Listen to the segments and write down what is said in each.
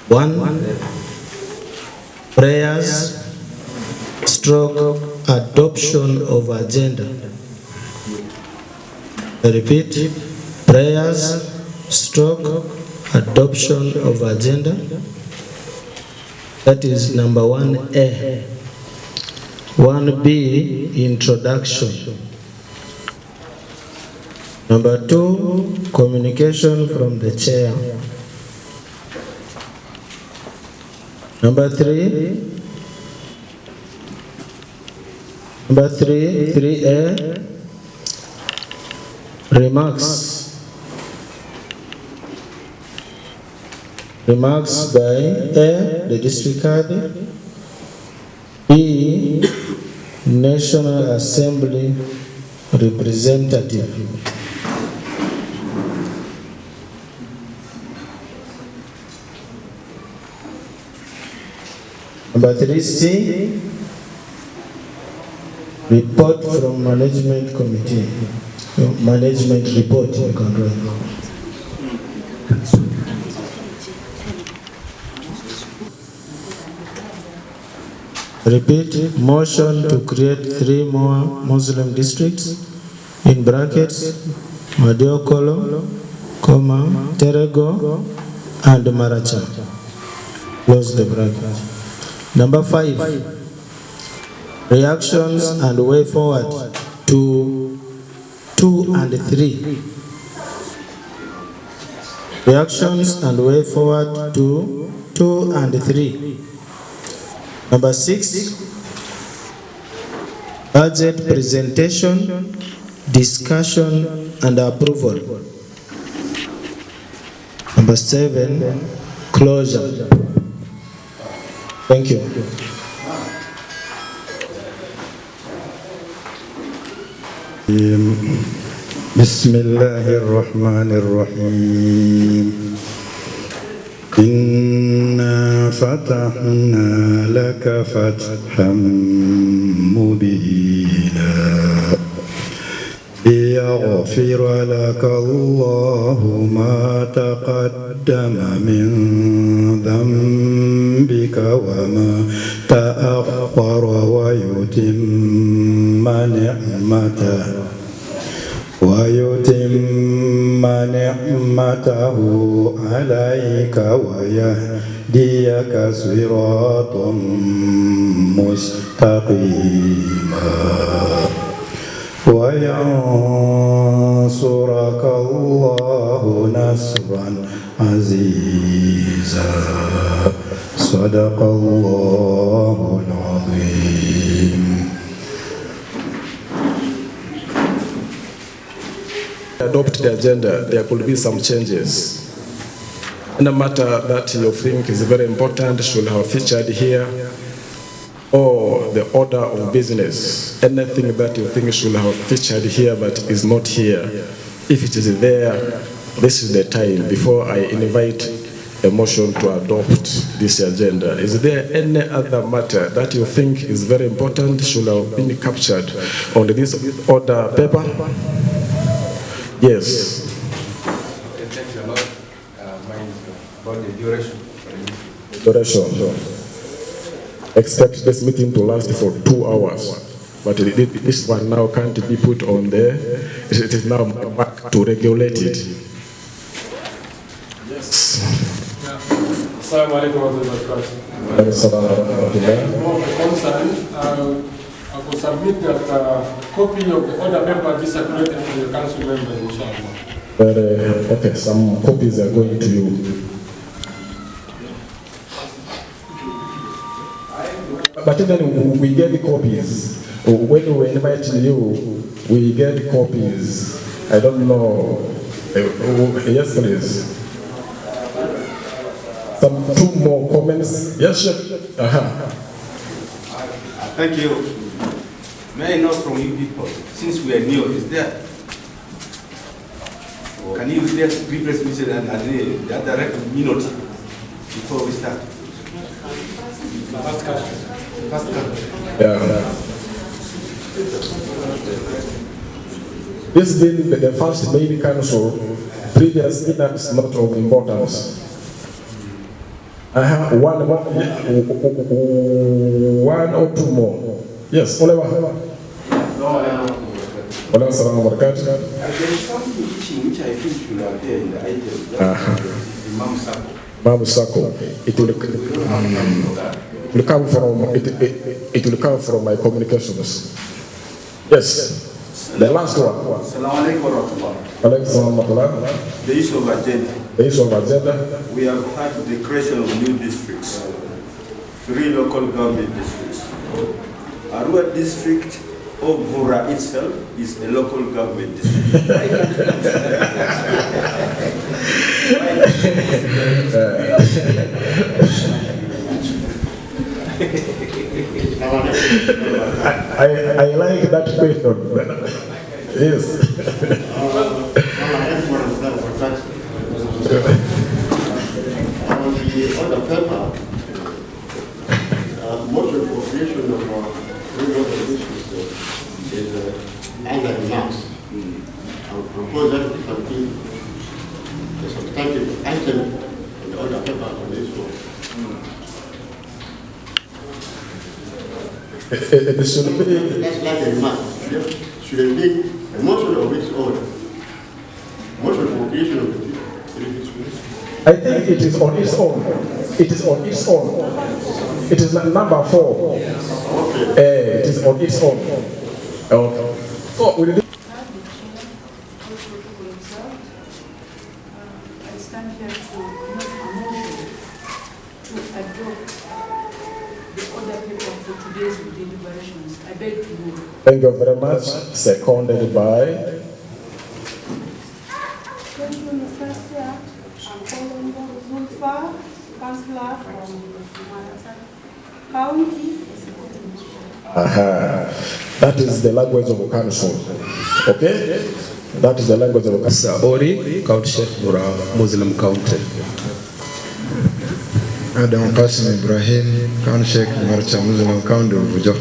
1. Prayers stroke adoption of agenda. I repeat, prayers stroke adoption of agenda. That is number 1A. 1B, introduction. Number 2, communication from the chair. Number 3, 3A, remarks. Remarks by A, the district head, B, National Assembly representative. Number 3C, report from management committee. Management report, you can write. Repeat, motion to create 3 more Muslim districts, in brackets, Madiokolo, Terego, and Maracha. Close the bracket. Number 5, reactions and way forward to 2 and 3. Reactions and way forward to 2 and 3. Number 6, budget presentation, discussion, and approval. Number 7, closure. Thank you. Bismillahirrahmanirrahim. Inna fatahna laka fatham mubina liyaghfira laka Allahu ma taqaddama min dhanbika wa ma ta'akhkhara wa yutimma نعمته عليك ويهديك صراطا مستقيما وينصرك الله نصرا عزيزا صدق الله العظيم. Adopt the agenda, there could be some changes. And a matter that you think is very important should have featured here, or the order of business, anything that you think should have featured here but is not here. If it is there, this is the time before I invite a motion to adopt this agenda. Is there any other matter that you think is very important should have been captured on this order paper? Yes. Thanks a lot. Mine is about the duration. Duration. Expect this meeting to last for 2 hours. But this one now can't be put on there. It is now back to regulate it. Yes. Assalamu alaikum wa rahmatullahi wa barakatuh. I will submit that copy of the order paper be circulated to the council members, inshallah. Okay, some copies are going to you. But then we get the copies. When we invite you, we get copies. I don't know. Yes, please. Some 2 more comments. Yes, sir. Thank you. May I know from you people, since we are new, is there? Can you just replace me and the direct minute before we start? First question. Yeah. This being the first main council, previous minutes not of importance. I have one or two more. Yes, only one. There is something which I think should appear in the item. Mamu Sako. It will come from my communications. Yes. The last one. Assalamu alaikum warahmatullahi. The issue of agenda. The issue of agenda. We have had the creation of new districts. 3 local government districts. Arua district of Vura itself is a local government district. I like that question. Yes. On the other paper, most of the population of regional issues is under remarks. I would propose that we continue the substantive item on the other paper on this one. That's like a remark. Should it be a motion of its own? Motion of population of the people. I think it is on its own. It is on its own. It is number 4. It is on its own. Okay. So we I stand here to make a motion to adopt the order paper for today's deliberations. I beg to move. Thank you very much. Seconded by. Thank you, Mr. Chair. I'm calling Zulfa, Councillor from County. That is the language of the council. Okay? That is the language of the council. Saori, County Sheikh Bura, Muslim County. Adam Qasim Ibrahim, County Sheikh Marcha, Muslim County of Bujo.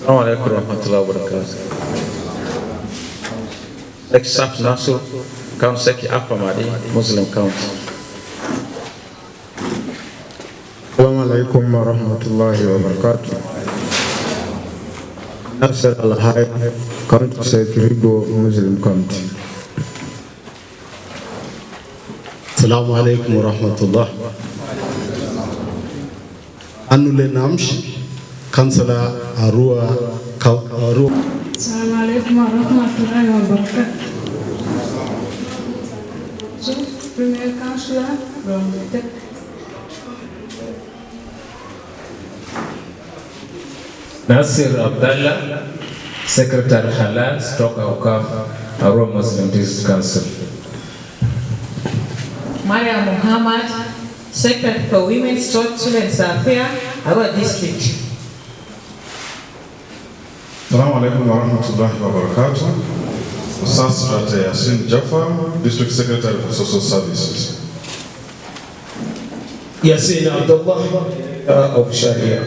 Assalamu alaikum warahmatullahi wabarakatuh. Sheikh Saf Nasu, County Sheikh Afamadi, Muslim County. Assalamu alaikum warahmatullahi wabarakatuh. Nasser Al-Hayy, County Sheikh Rigo, Muslim County. Assalamu alaikum warahmatullah. Anule Namsh, Councillor Arua. Assalamu alaikum warahmatullahi wabarakatuh. So, Premier Councillor from Tek. Nasir Abdallah, Secretary Halal, Stock Awqaf, Arua Muslim District Council. Maria Muhammad, Secretary for Women, Students Affairs, Arua District. Assalamu alaikum warahmatullahi wabarakatuh. Assistant Yasin Jafar, District Secretary for Social Services. Yasin Abdullah of Sharia.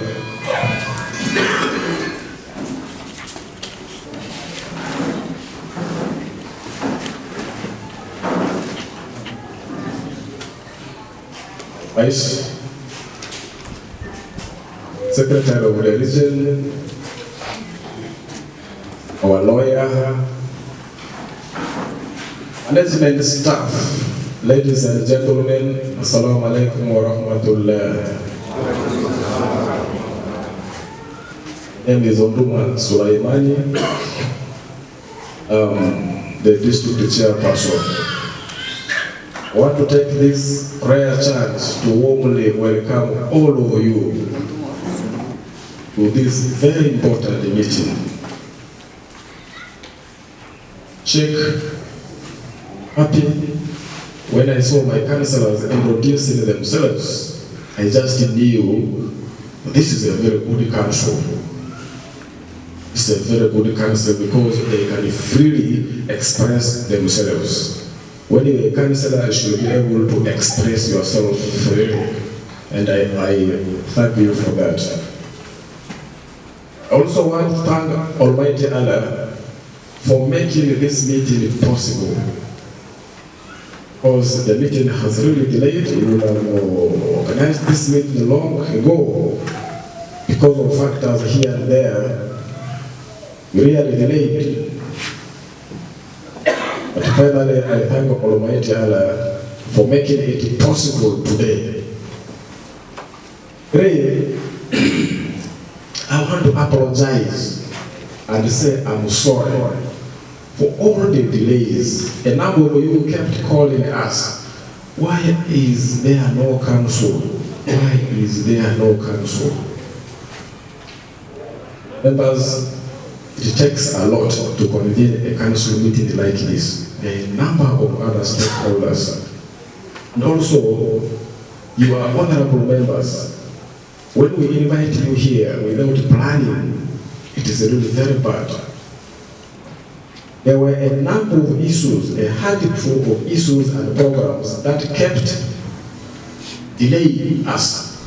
Vice Secretary of the Region, our lawyer, management staff, ladies and gentlemen, Assalamu alaikum wa rahmatullah. Name is Onduma Sulaimani, the district chairperson. I want to take this prayer chance to warmly welcome all of you to this very important meeting. Check happy when I saw my councillors introducing themselves. I just knew this is a very good council. It's a very good council because they can freely express themselves. When you're a councillor, you should be able to express yourself freely. And I thank you for that. I also want to thank Almighty Allah for making this meeting possible. because the meeting has really delayed. We would have organized this meeting long ago. Because of factors here and there, we really delayed. But finally, I thank Almighty Allah for making it possible today. Today, I want to apologize and say I'm sorry for all the delays. A number of you kept calling us, why is there no council? Why is there no council? Members, it takes a lot to convene a council meeting like this. There are a number of other stakeholders. And also, you are honorable members. When we invite you here without planning, it is really very bad. There were a number of issues, a handful of issues and programs that kept delaying us.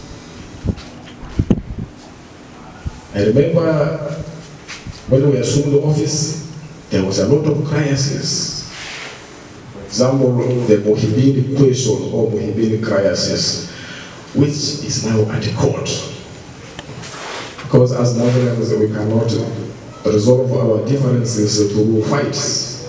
I remember when we assumed the office, there was a lot of crises. For example, the Mohibini question or Mohibini crisis, which is now at court. Because as Muslims, we cannot resolve our differences through fights.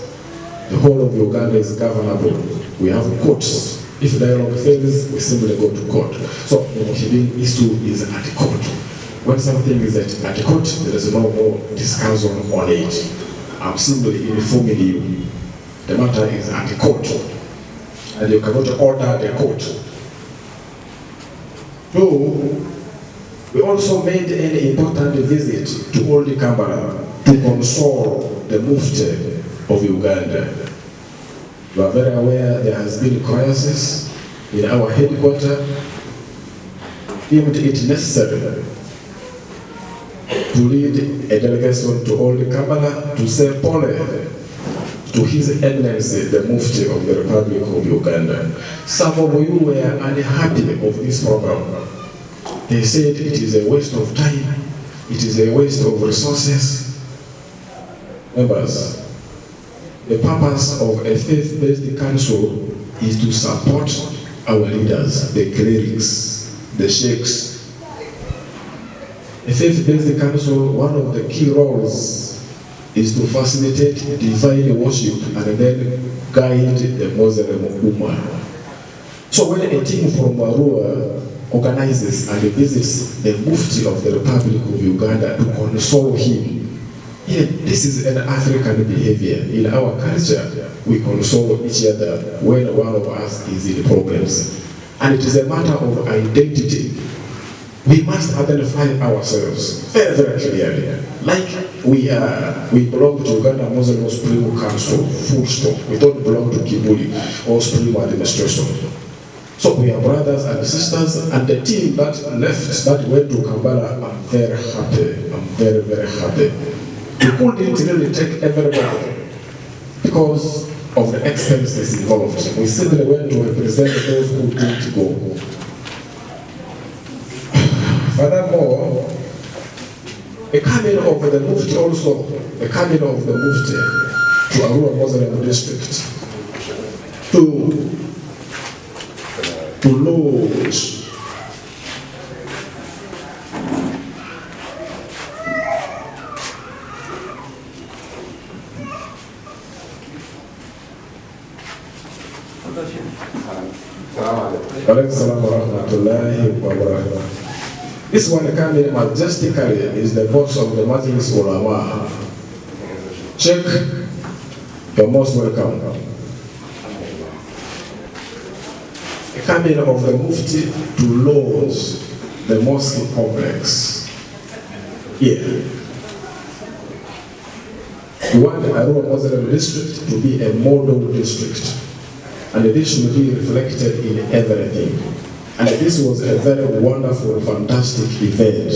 The whole of Uganda is governable. We have courts. If dialogue fails, we simply go to court. So the Mohibini issue is at court. When something is at court, there is no more discussion on it. I'm simply informing you. The matter is at court. And you cannot order the court. So, we also made an important visit to Old Kampala to console the Mufti of Uganda. You are very aware there has been a crisis in our headquarters. Deemed it necessary to lead a delegation to Old Kampala to say pole to His Excellency, the Mufti of the Republic of Uganda. Some of you were unhappy of this program. They said it is a waste of time, it is a waste of resources. Members, the purpose of a faith-based council is to support our leaders, the clerics, the sheikhs. A faith-based council, one of the key roles is to facilitate divine worship and then guide the Muslim Ummah. So when a team from Arua organizes and visits the Mufti of the Republic of Uganda to console him, yeah, this is an African behavior. In our culture, we console each other when one of us is in problems. And it is a matter of identity. We must identify ourselves very, very clearly. Like we belong to Uganda Muslim Supreme Council, full stop. We don't belong to Kibuli or Supreme Administration. So we are brothers and sisters, and the team that left, that went to Kampala, I'm very happy. I'm very, very happy. We couldn't really take everybody because of the expenses involved. We simply went to represent those who didn't go. Furthermore, the coming of the Mufti also, the coming of the Mufti to Arua Muslim district, to lodge This one coming majestically is the boss of the Majlis Ulama. Check, you're most welcome. The coming of the Mufti to lodge the mosque complex here. We want the Arua Muslim district to be a model district, and this should be reflected in everything. And this was a very wonderful, fantastic event.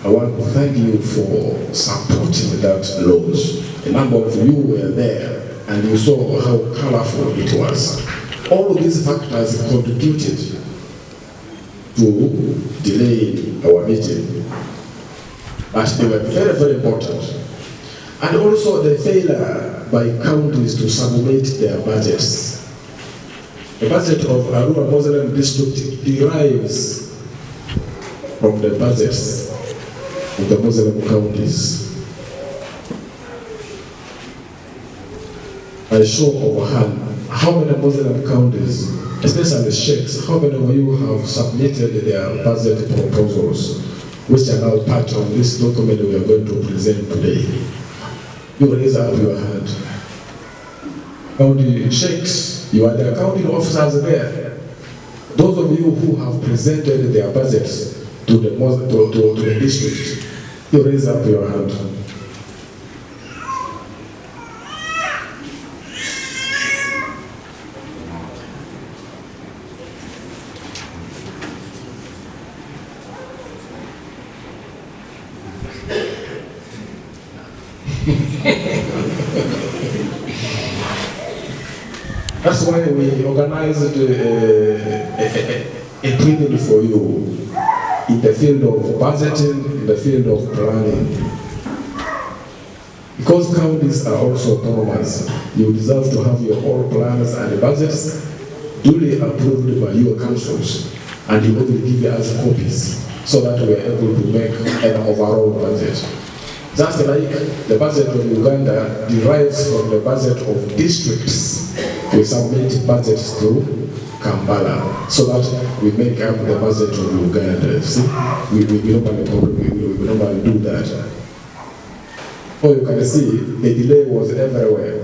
I want to thank you for supporting that launch. A number of you were there, and you saw how colorful it was. All of these factors contributed to delay our meeting, but they were very, very important. And also the failure by counties to submit their budgets. The budget of Arua Muslim district derives from the budgets of the Muslim counties. By show of hand, how many Muslim counties, especially sheikhs, how many of you have submitted their budget proposals, which are now part of this document we are going to present today? You raise up your hand. County sheikhs, you are the accounting officers there. Those of you who have presented their budgets to the district, you raise up your hand. That's why we organized a training for you in the field of budgeting, in the field of planning. Because counties are also autonomous, you deserve to have your own plans and budgets duly approved by your councils, and you will give us copies so that we are able to make an overall budget. Just like the budget of Uganda derives from the budget of districts, we submit budgets to Kampala so that we make up the budget of Uganda. See, we normally do that. So you can see the delay was everywhere.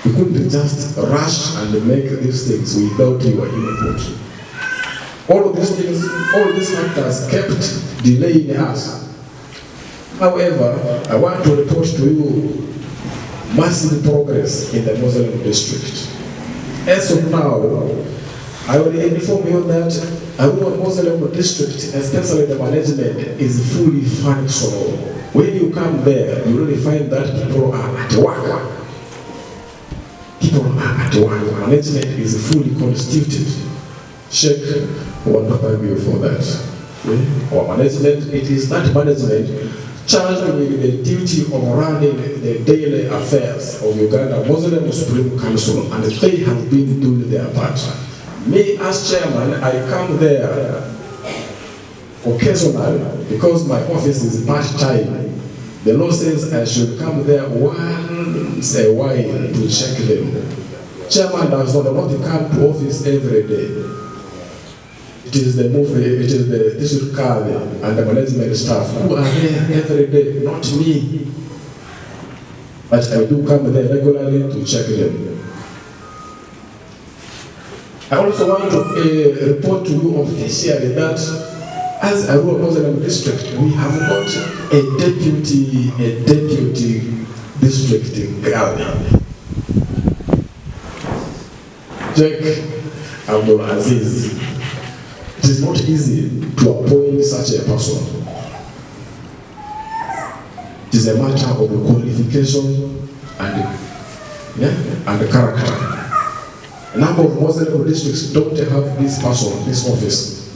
We couldn't just rush and make these things without your input. All of these things, all these factors kept delaying us. However, I want to report to you massive progress in the Muslim district. As of now, I will inform you that Arua Muslim district, especially the management, is fully functional. When you come there, you really find that people are at work. People are at work. Management is fully constituted. Sheikh, I want to thank you for that. Our management, it is that management charged with the duty of running the daily affairs of Uganda Muslim Supreme Council, and they have been doing their part. Me as chairman, I come there occasionally because my office is part-time. The law says I should come there once a while to check them. Chairman does not come to office every day. It is the district card and the management staff who are there every day, not me. But I do come there regularly to check them. I also want to report to you officially that as Arua Muslim district, we have got a deputy district girl. Sheikh Abdul Aziz. It is not easy to appoint such a person. It is a matter of qualification and character. A number of Muslim districts don't have this person, this office.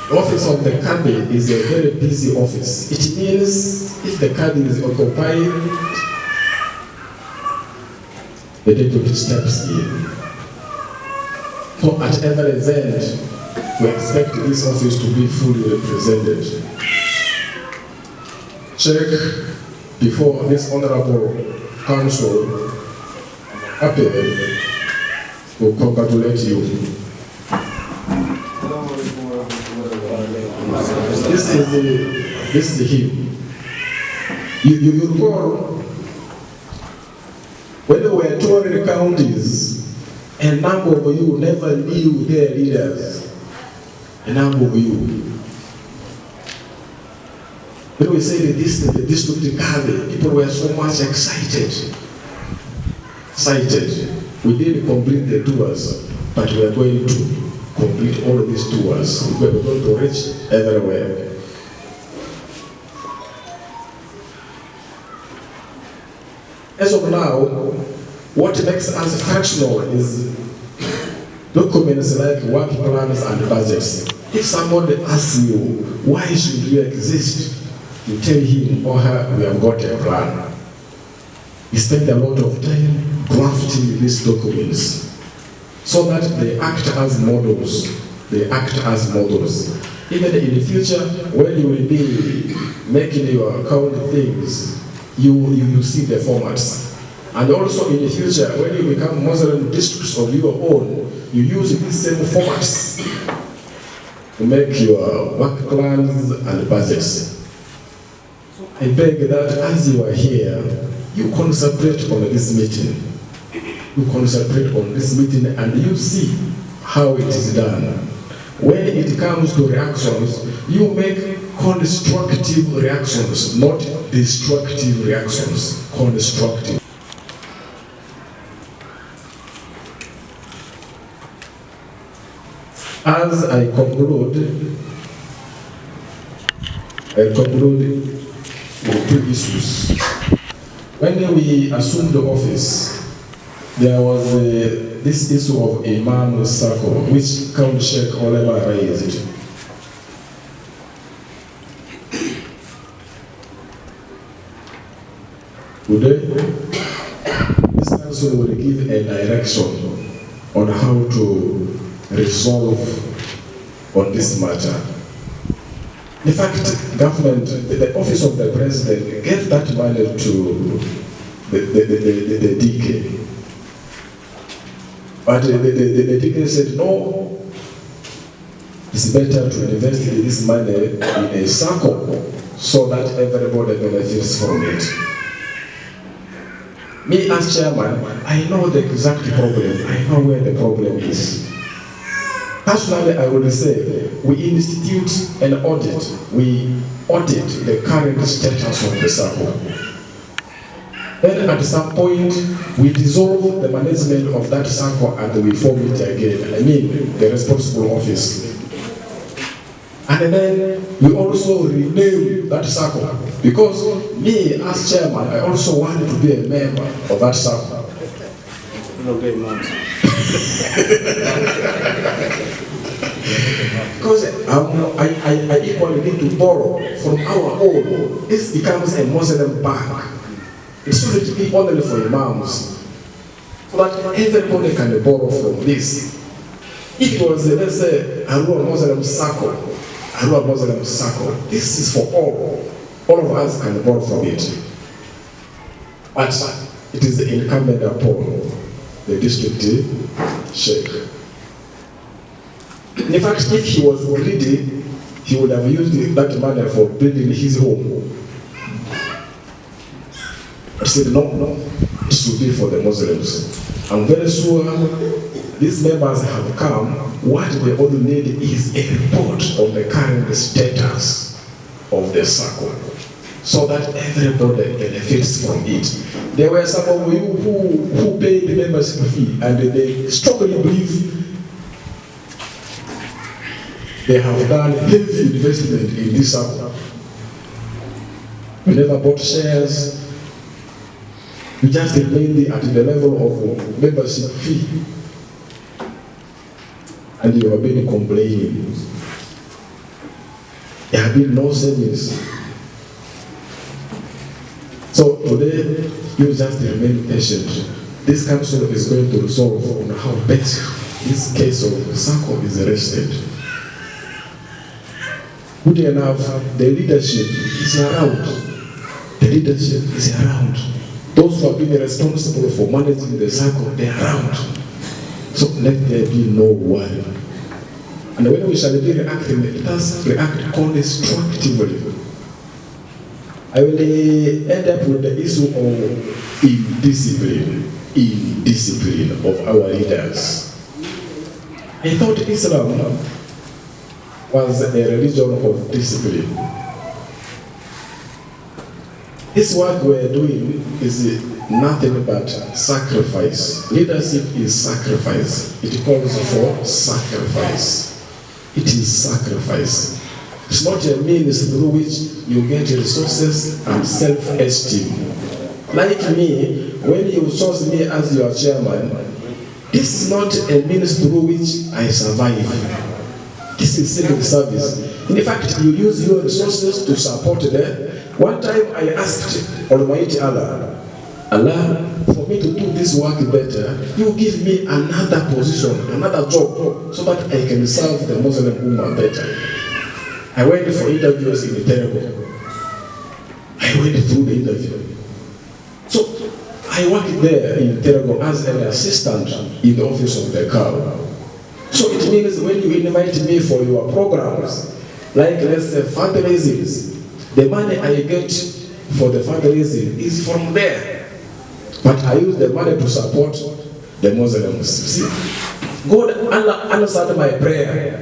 The office of the Kadi is a very busy office. It means if the Kadi is occupied, the deputy steps in. So at every event, we expect this office to be fully represented. Check before this honorable council, happy to congratulate you. This is the hymn. You recall when we were touring counties, a number of you never knew their leaders. A number of you. When we say the district garden, people were so much excited. We didn't complete the tours, but we are going to complete all of these tours. We are going to reach everywhere. As of now, what makes us functional is documents like work plans and budgets. If somebody asks you, why should you exist? You tell him or her, we have got a plan. We spend a lot of time drafting these documents so that they act as models. They act as models. Even in the future, when you will be making your account things, you see the formats. And also in the future, when you become Muslim districts of your own, you use these same formats to make your work plans and budgets. I beg that as you are here, you concentrate on this meeting. You concentrate on this meeting and you see how it is done. When it comes to reactions, you make constructive reactions, not destructive reactions. Constructive. As I conclude with two issues. When we assumed the office, there was this issue of Imam Sako, which Count Sheikh Olema raised. Today, this council will give a direction on how to resolve on this matter. In fact, government, the office of the president gave that money to the DK. But the DK said, no, it's better to invest this money in a circle so that everybody benefits from it. Me as chairman, I know the exact problem. I know where the problem is. Personally, I would say we institute an audit. We audit the current status of the circle. Then at some point, we dissolve the management of that circle and we form it again. I mean, the responsible office. And then we also rename that circle. Because me as chairman, I also wanted to be a member of that circle. Because I equally need to borrow from our own. This becomes a Muslim bank. It shouldn't be only for imams, so that everybody can borrow from this. If it was, let's say, Arua Muslim circle, this is for all. All of us can borrow from it. But it is incumbent upon the district sheikh. In fact, if he was greedy, he would have used that money for building his home. But he said, no, it should be for the Muslims. I'm very sure these members have come. What they all need is a report on the current status of the circle, so that everybody benefits from it. There were some of you who paid the membership fee and they strongly believe they have done heavy investment in this circle. We never bought shares. We just remained at the level of membership fee. And you have been complaining. There have been no savings. So today, you just remain patient. This council is going to resolve on how best this case of Sako is arrested. Good enough, the leadership is around. The leadership is around. Those who have been responsible for managing the circle, they are around. So let there be no worry. And when we shall be reacting, let us react constructively. I will end up with the issue of indiscipline of our leaders. I thought Islam was a religion of discipline. This work we're doing is nothing but sacrifice. Leadership is sacrifice. It calls for sacrifice. It is sacrifice. It's not a means through which you get resources and self-esteem. Like me, when you chose me as your chairman, this is not a means through which I survive. This is civic service. In fact, you use your resources to support them. One time I asked Almighty Allah, Allah, for me to do this work better, you give me another position, another job, so that I can serve the Muslim Ummah better. I went for interviews in Terego. I went through the interview. So I worked there in Terego as an assistant in the office of the car. So it means when you invite me for your programs, like let's say fundraisings, the money I get for the fundraising is from there. But I use the money to support the Muslims. See, God answered my prayer.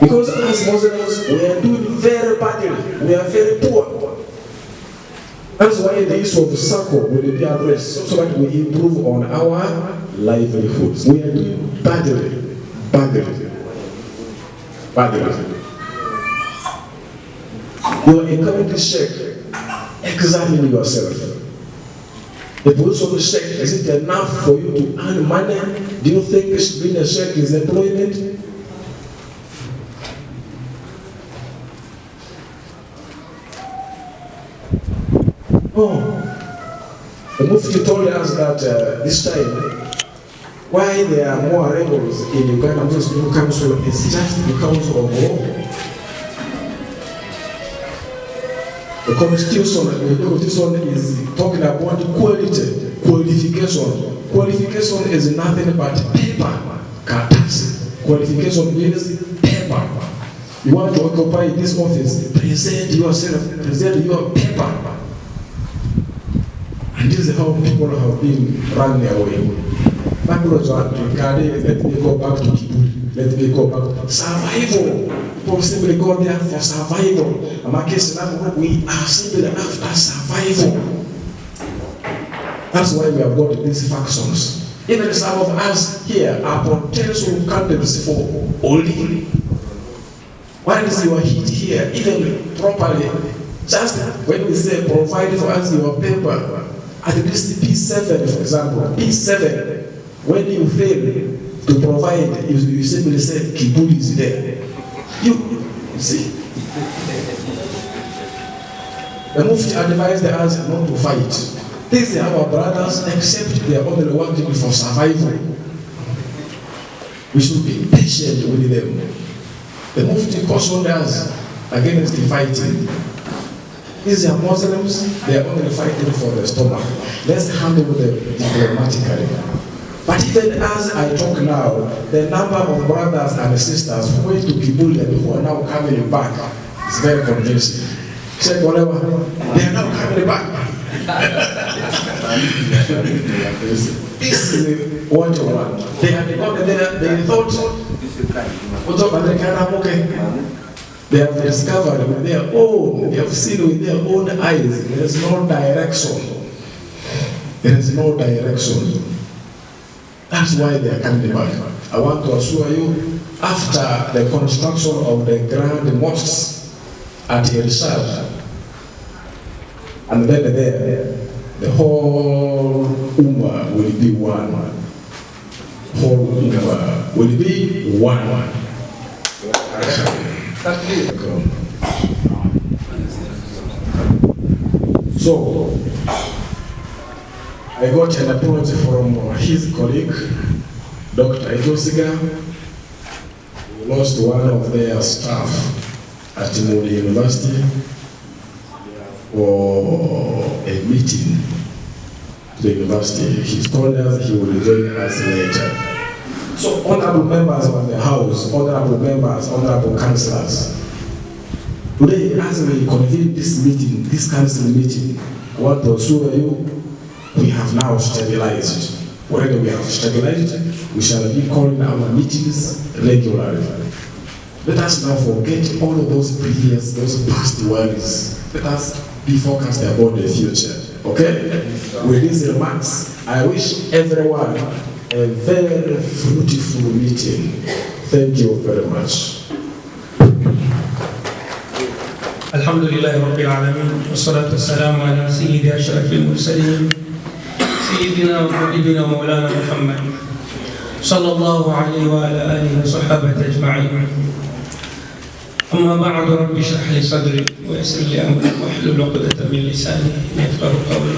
Because as Muslims, we are doing very badly. We are very poor. That's why the issue of circle will be addressed so that we improve on our livelihoods. We are doing badly. You are incoming to check. Examine yourself. The position of the sheikh, is it enough for you to earn money? Do you think being a sheikh is employment? No. The Mufti told us that this time, why there are more rebels in Uganda Muslim Council is just because of the constitution is talking about quality, qualification. Qualification is nothing but paper, kartasi. Qualification means paper. You want to occupy this office, present yourself, present your paper. And this is how people have been running away. Let me go back to Kibuli. Let me go back. Survival. People simply go there for survival. We are simply after survival. That's why we have got these factions. Even some of us here are potential candidates for Oli. Why is your heat here even properly? Just when we say provide for us your paper, at least P7, for example, P7. When you fail to provide, you simply say Kibuli is there. You see. The Mufti advised us not to fight. These are our brothers, except they are only working for survival. We should be patient with them. The Mufti cautioned us against the fighting. These are Muslims, they are only fighting for the stomach. Let's handle them diplomatically. But even as I talk now, the number of brothers and sisters who went to Kibuli and who are now coming back is very convincing. Check whatever, they are now coming back. This is what you want. They have gone there, they thought, they have discovered with their own, they have seen with their own eyes, there is no direction. There is no direction. That's why they are coming back. I want to assure you, after the construction of the grand mosques at Irshad, and then there, the whole Ummah will be one. Whole Ummah will be one. So, I got an apology from his colleague, Dr. Ejosiga, who lost one of their staff at Moody University for a meeting to the university. He told us he will join us later. So, honorable members of the House, honorable members, honorable councillors, today as we convene this meeting, this council meeting, I want to assure you we have now stabilized. Wherever we have stabilized, we shall be calling our meetings regularly. Let us now forget all of those previous, those past worries. Let us be focused about the future. Okay? With these remarks, I wish everyone a very fruitful meeting. Thank you very much. الحمد لله رب العالمين والصلاة والسلام على سيد أشرف المرسلين سيدنا وحبيبنا ومولانا محمد صلى الله عليه وعلى آله وصحبه أجمعين. أما بعد، رب اشرح لي صدري ويسر لي أمري واحلل عقدة من لساني يفقهوا قولي.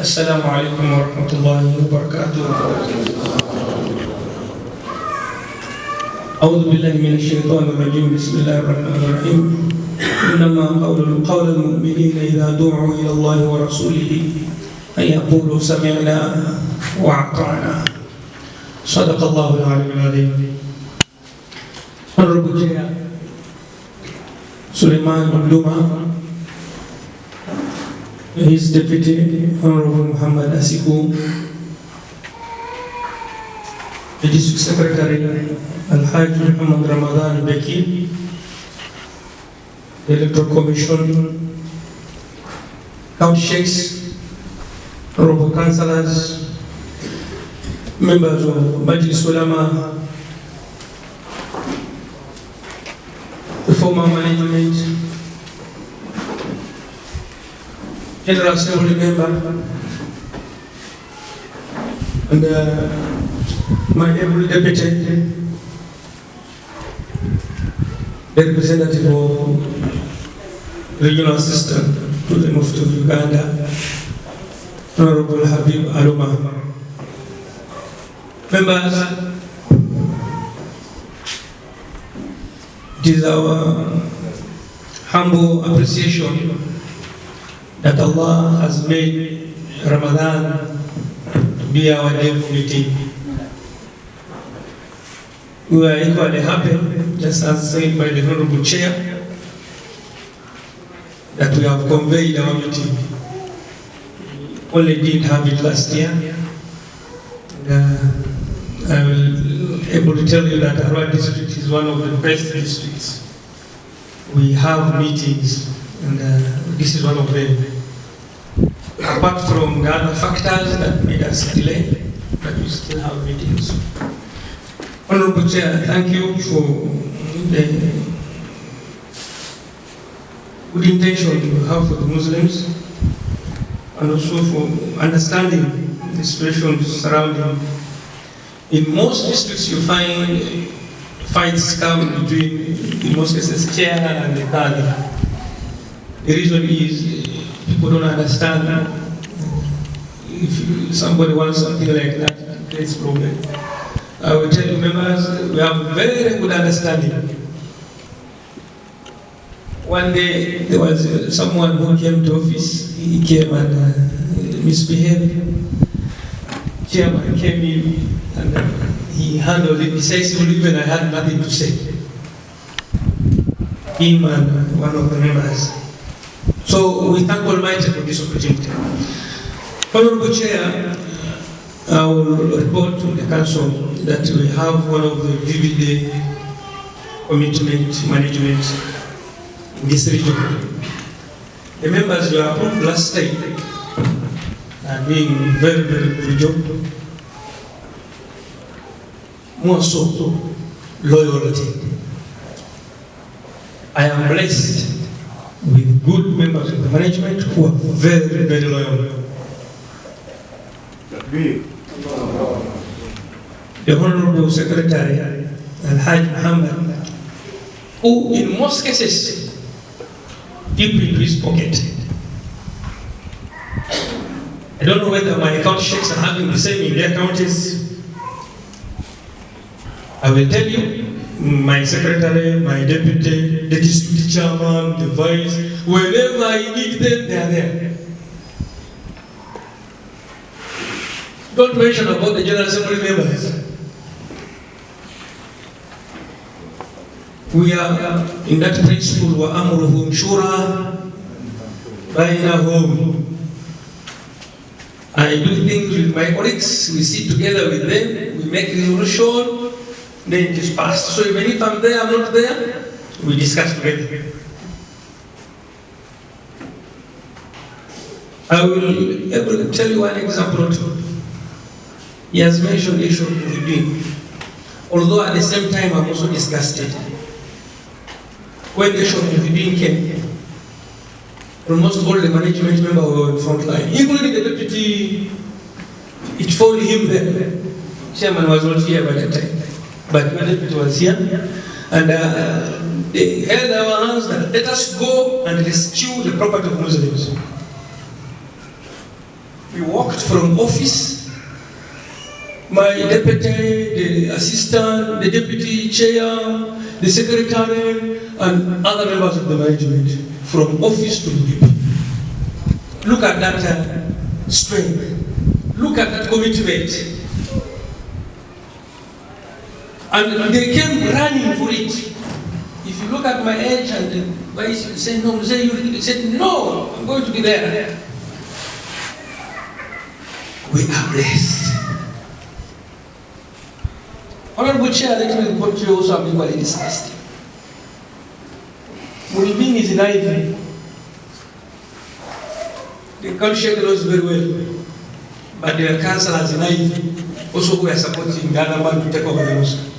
السلام عليكم ورحمة الله وبركاته. أعوذ بالله من الشيطان الرجيم. بسم الله الرحمن الرحيم. إنما قول المؤمنين إذا دعوا إلى الله ورسوله أن يقولوا سمعنا وأطعنا. صدق الله العلي العظيم. Honorable Chair Suleiman Mduma, his Deputy Honorable Muhammad Asiku, the District Secretary Al-Hajj Muhammad Ramadan Beki, the Electoral Commission, County Sheikhs, Honorable Councillors, members of Majlis Ulama, the former management, General Assembly member, and my able deputy, the representative of regional assistant to the Mufti of Uganda, Honorable Habib Arua. Members, it is our humble appreciation that Allah has made Ramadan to be our day of meeting. We are equally happy, just as said by the Honorable Chair, that we have conveyed our meeting. We only did have it last year. I will able to tell you that Arua district is one of the best districts. We have meetings, and this is one of them. Apart from the other factors that made us delay, but we still have meetings. Honorable Chair, thank you for the good intention you have for the Muslims, and also for understanding the situation surrounding. In most districts you find fights come between, in most cases, chair and the Qadi. The reason is people don't understand. If somebody wants something like that, it creates problem. I will tell you, members, we have very good understanding. One day there was someone who came to office. He came and misbehaved. Chairman came in and he handled it decisively when I had nothing to say. Him and one of the members. So we thank Almighty for this opportunity. Honorable Chair, I will report to the Council that we have one of the vivid commitment management in this region. The members were approved last time are doing very, very good job. More so, loyalty. I am blessed with good members of the management who are very, very loyal. The Honorable Secretary Al-Hajj Muhammad, who in most cases deep into his pocket. I don't know whether my account sheikhs are having the same in their counties. I will tell you, my secretary, my deputy, the district chairman, the vice, whenever I need them, they are there. Don't mention about the General Assembly members. We are in that principle, وَأَمْرُهُمْ شُورَى بَيْنَهُمْ. I do things with my colleagues, we sit together with them, we make resolution, then it is passed. So even if I'm there, I'm not there, we discuss together. I will able to tell you one example or two. He has mentioned the issue of Muhyiddin. Although at the same time I'm also disgusted. When the issue of Muhyiddin came, almost all the management members were in front line, including the deputy. It found him there. Chairman was not here by that time, but the deputy was here, and they held our hands that let us go and rescue the property of Muslims. We walked from office, my deputy, the assistant, the deputy chair, the secretary, and other members of the management, from office to people. Look at that strength. Look at that commitment. And they came running for it. If you look at my age and the vice, you say, no, you said, no, I'm going to be there. We are blessed. Honorable Chair, let me report to you also I'm equally disgusted. Mulibing is naive. The country knows very well. But the councillors in naive also who are supporting the other man to take over the mosque.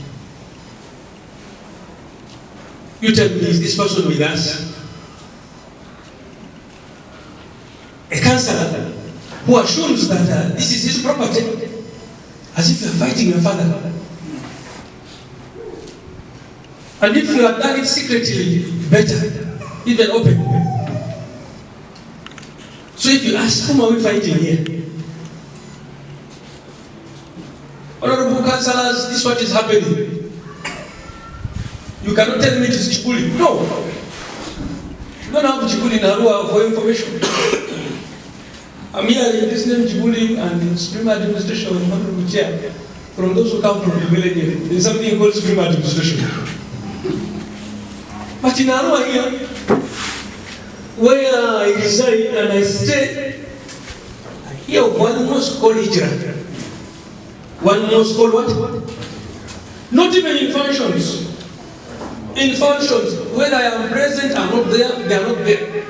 You tell me, is this person with us? A councillor who assumes that this is his property, as if you are fighting your father. And if you have done it secretly, better, even open. So if you ask, whom are we fighting here? Honorable councillors, this is what is happening. You cannot tell me it is Chikuli. No. You don't have Chikuli in Arua for information. I'm here in this name Chikuli and the Supreme Administration of Honorable Chair. From those who come from the village, there is something called Supreme Administration. But in Arua here, where I reside and I stay, here one mosque called Hijra. One mosque called what? Not even in functions. In functions, whether I am present or not there, they are not there.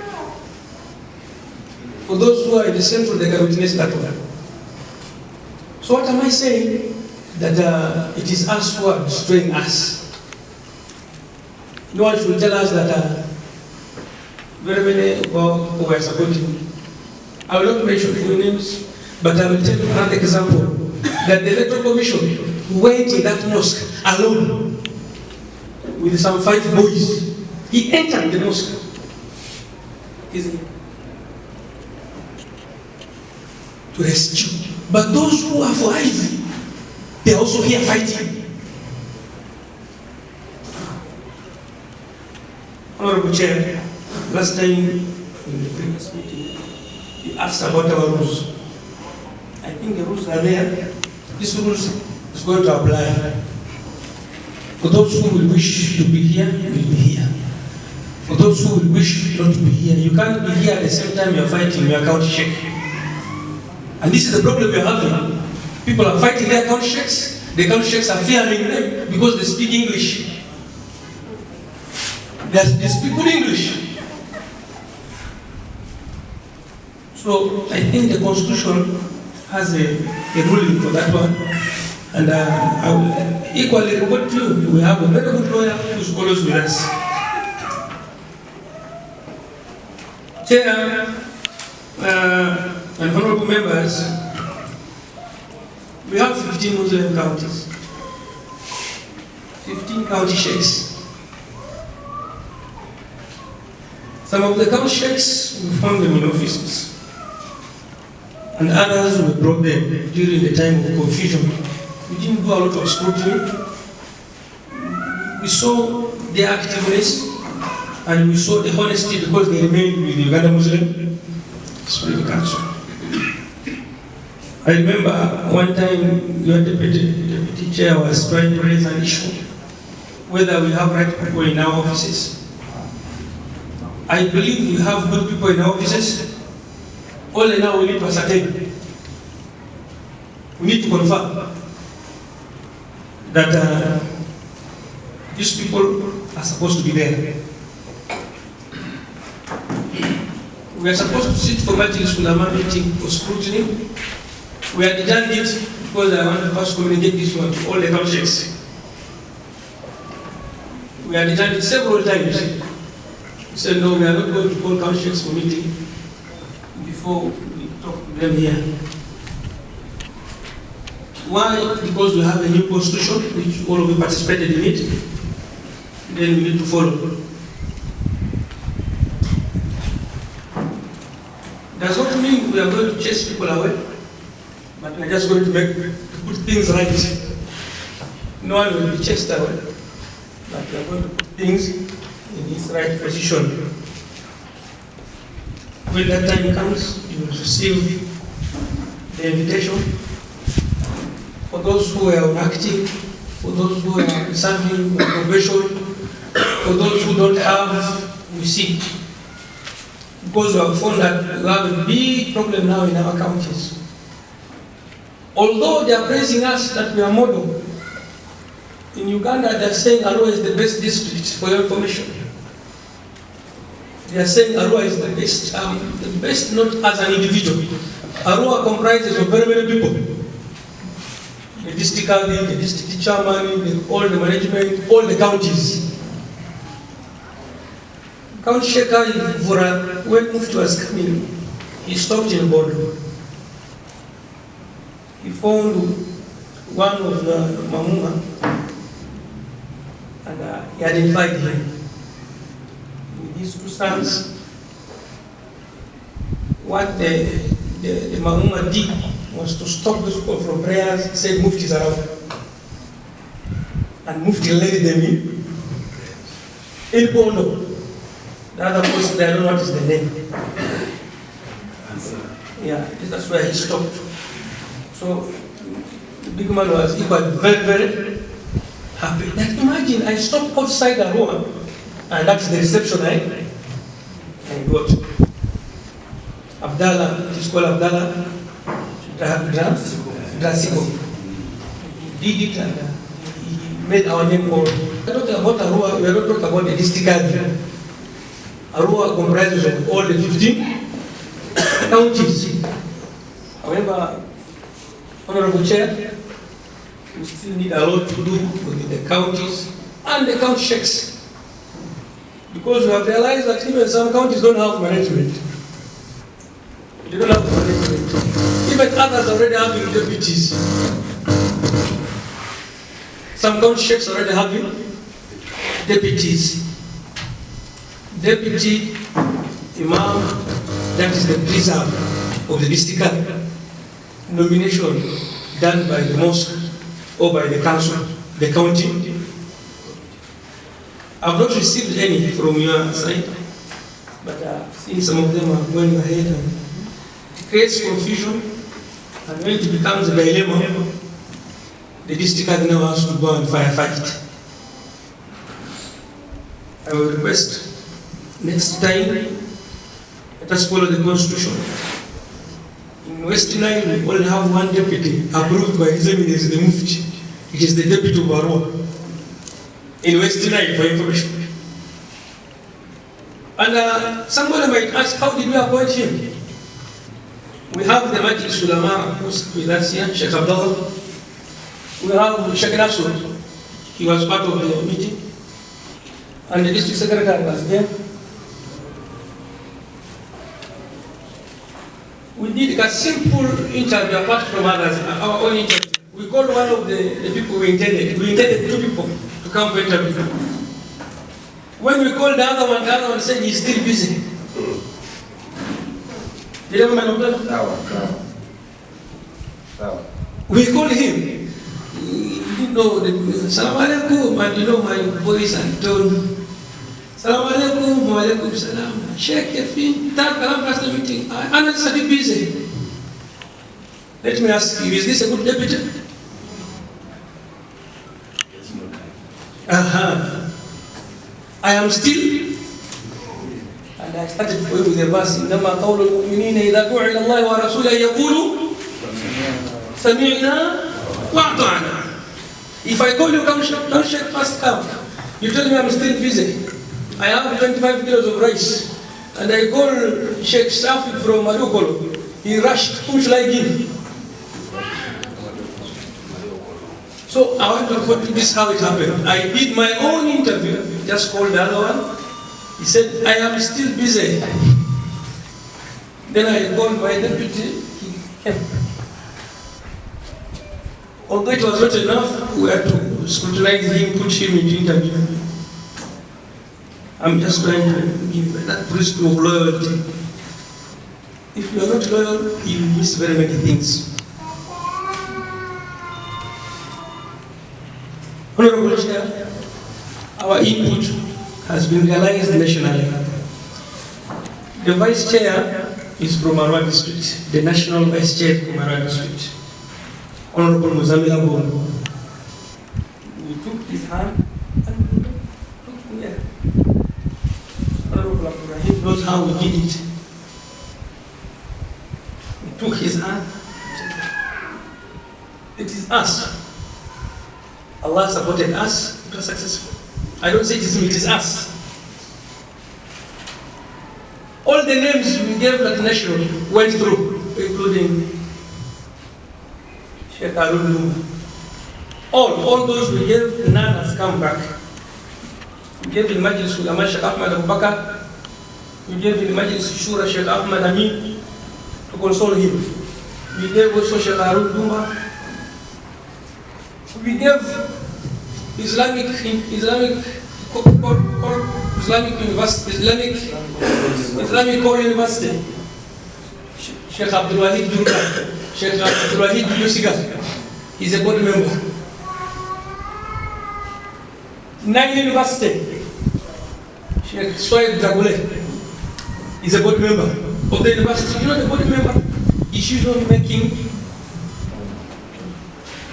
For those who are in the central, they can witness that one. So what am I saying? That it is us who are destroying us. No one should tell us that very many who are supporting. I will not mention full names, but I will tell you another example. That the Electoral Commission went in that mosque alone with some 5 boys. He entered the mosque. To rescue. But those who are for Ivy, they are also here fighting. Honorable Chair, last time in the previous meeting, you asked about our rules. I think the rules are there. These rules is going to apply. For those who will wish to be here, will be here. For those who will wish not to be here, you can't be here at the same time you're fighting your county shake. And this is the problem we're having. People are fighting their county shakes. The county shakes are fearing them because they speak English. They speak good English. So I think the Constitution has a ruling for that one. And I will equally report to you, we have a very good lawyer who is always with us. Chair and honorable members, we have 15 Muslim counties, 15 county sheikhs. Some of the county sheikhs, we found them in offices, and others we brought them during the time of confusion. We didn't do a lot of scrutiny. We saw their activeness and we saw the honesty because they remained with the Uganda Muslim Supreme Council. I remember one time your deputy chair was trying to raise an issue whether we have right people in our offices. I believe we have good people in our offices. Only now we need to ascertain. We need to confirm that these people are supposed to be there. We are supposed to sit for Majlis Ulama meeting for scrutiny. We had done it because I want to first communicate this one to all the councils. We had done it several times. We said, no, we are not going to call councils for meeting before we talk to them here. Why? Because we have a new constitution, which all of you participated in it. Then we need to follow. does not mean we are going to chase people away, but we are just going to put things right. No one will be chased away, but we are going to put things in its right position. When that time comes, you will receive the invitation. For those who are active, for those who are serving on probation, for those who don't have, we see. Because we have found that we have a big problem now in our counties. Although they are praising us that we are model, in Uganda they are saying Arua is the best district, for your information. They are saying Arua is the best not as an individual. Arua comprises of very many people. The district admin, the district chairman, all the management, all the counties. County Sheikha Vura, when Mufti was coming, he stopped in Bodo. He found one of the Mamuma and he identified him with his two sons. What the Mamuma did was to stop those people from prayers, say Mufti is around. And Mufti led them in Bodo. The other person, I don't know what is the name. Yeah, that's where he stopped. So, the big man was equally very, very happy. Like, imagine, I stopped outside Arua, and that's the reception I got. Abdallah, it is called Abdallah Drasiko. He did it and he made our name called. We are not talking about Arua, we are not talking about the district admin. Arua comprises of all the 15 counties. However, Honorable Chair, we still need a lot to do with the counties and the county sheikhs. Because we have realized that even some counties don't have management. They don't have management. Even others already having deputies. Some county sheikhs already having deputies. Deputy Imam, that is the preserve of the district nomination done by the mosque or by the council, the county. I've not received any from your side, but I've seen some of them are going ahead and it creates confusion, and when it becomes a dilemma, the district now has to go and firefight. I will request next time, let us follow the constitution. In West Nile, we only have one deputy approved by His Eminence the Mufti. It is the deputy of Arua. In West Nile, for information. And somebody might ask, how did we appoint him? We have the Majlis Ulama who's with us here, Sheikh Abdullah. We have Sheikh Nasur. He was part of the meeting. And the district secretary was there. We did a simple interview apart from others, our own interview. We called one of the people we intended. We intended 2 people to come for interview. When we called the other one said he's still busy. Did you remember that? We called him. You know, Salaam alaikum, and you know my voice and tone. Salaam alaikum, wa alaikum salam. Sheikh, Kefin, that Kalam Pastor meeting. I'm not so busy. Let me ask you, is this a good deputy? I am still. And I started for you with the verse, إنما قول المؤمنين إذا دعوا إلى الله ورسوله يقولوا سمعنا وأطعنا. If I call you, come shake fast come. You tell me I'm still busy. I have 25 kilos of rice. And I call Sheikh Safi from Marukolo. He rushed, whom shall I give? So I want to put this how it happened. I did my own interview, just called the other one. He said, I am still busy. Then I called my deputy, he came. Although it was not enough, we had to scrutinize him, put him into interview. I'm just trying to give that principle of loyalty. If you are not loyal, you miss very many things. Honorable Chair, our input has been realized nationally. The Vice Chair is from Arua District, the National Vice Chair from Arua District, Honorable Muzamila Bono. We took his hand and we took him here. Honorable Ibrahim knows how we did it. We took his hand. It is us. Allah supported us, it was successful. I don't say it is me, it is us. All the names we gave like national went through, including Sheikh Arua. All those we gave, none has come back. We gave in Majlis Ulama Sheikh Ahmad Abu Bakr. We gave in Majlis Shura Sheikh Ahmad Amin to console him. We gave also Sheikh Arua. We gave Islamic Core University, Sheikh Abdul Wahid Durga, Sheikh Abdul Wahid Yusiga, he's a board member. 9 University, Sheikh Soaib Dragule, he's a board member of the university. You know the board member decision making,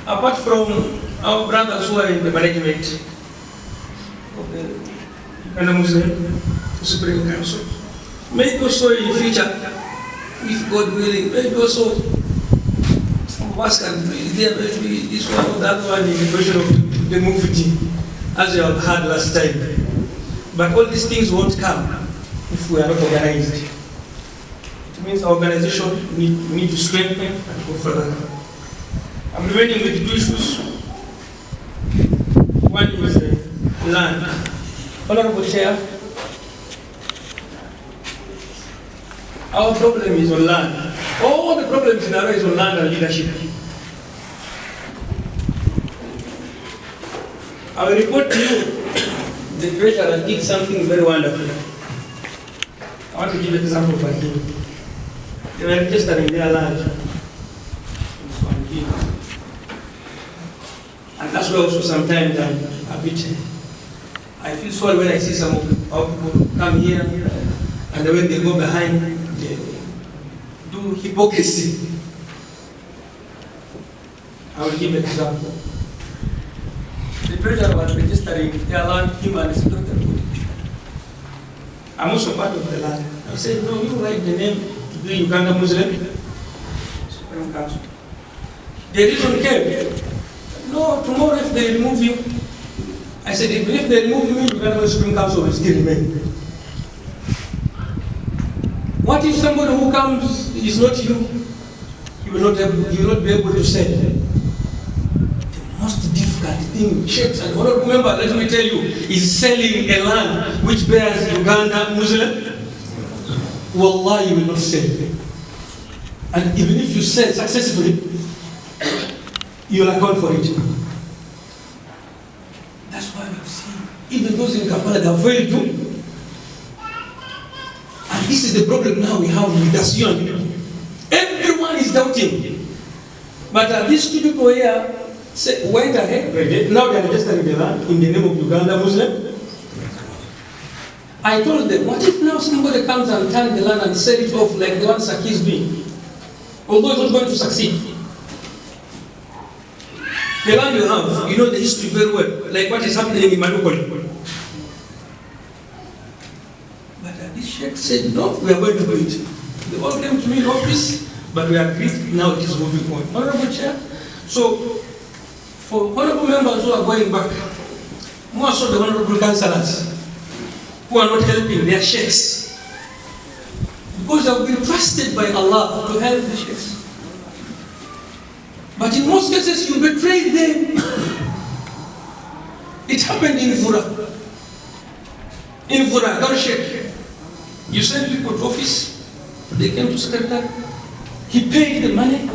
apart from our brothers who are in the management of the Muslim Supreme Council. Maybe also in future, if God willing, maybe also some of us can be there, maybe this one or that one in the version of the movie, as you have had last time. But all these things won't come if we are not organized. It means our organization need to strengthen and go further. I'm remaining with 2 issues. One is land. Honorable Chair, our problem is on land. All the problems in Arua is on land and leadership. I will report to you, the treasurer did something very wonderful. I want to give an example by him. They were registering their land. And that's why also sometimes I'm a bit, I feel sorry when I see some of our people come here and when they go behind, they do hypocrisy. I will give an example. The treasurer was registering their land, him and the secretary. I'm also part of the land. I said, no, you write the name to be Uganda Muslim Supreme Council. They didn't care. No, tomorrow if they remove you, I said, even if they remove you, Uganda Supreme Council will still remain. What if somebody who comes is not you? You will not be able to say. The most difficult thing, sheikhs and honorable member, let me tell you, is selling a land which bears Uganda Muslim. Wallah, you will not sell. And even if you sell successfully, you will account for it. That's why we've seen, even those in Kampala, they are very good. And this is the problem now we have with us young people. Everyone is doubting. But these 2 people here went ahead, now they are registering the land in the name of Uganda Muslim. I told them, what if now somebody comes and turns the land and sell it off like the one Saki is doing? Although it's not going to succeed. The land you have, you know the history very well, like what is happening in Manukoli. But this sheikh said, no, we are going to do it. They all came to me in office, but we agreed, now it is moving on. Honorable Chair, so for honorable members who are going back, more so the honorable councillors, who are not helping their sheikhs, because they have been trusted by Allah to help the sheikhs. But in most cases, you betray them. It happened in Vura. In Vura, Garshek, you send people to office, they came to secretary, he paid the money,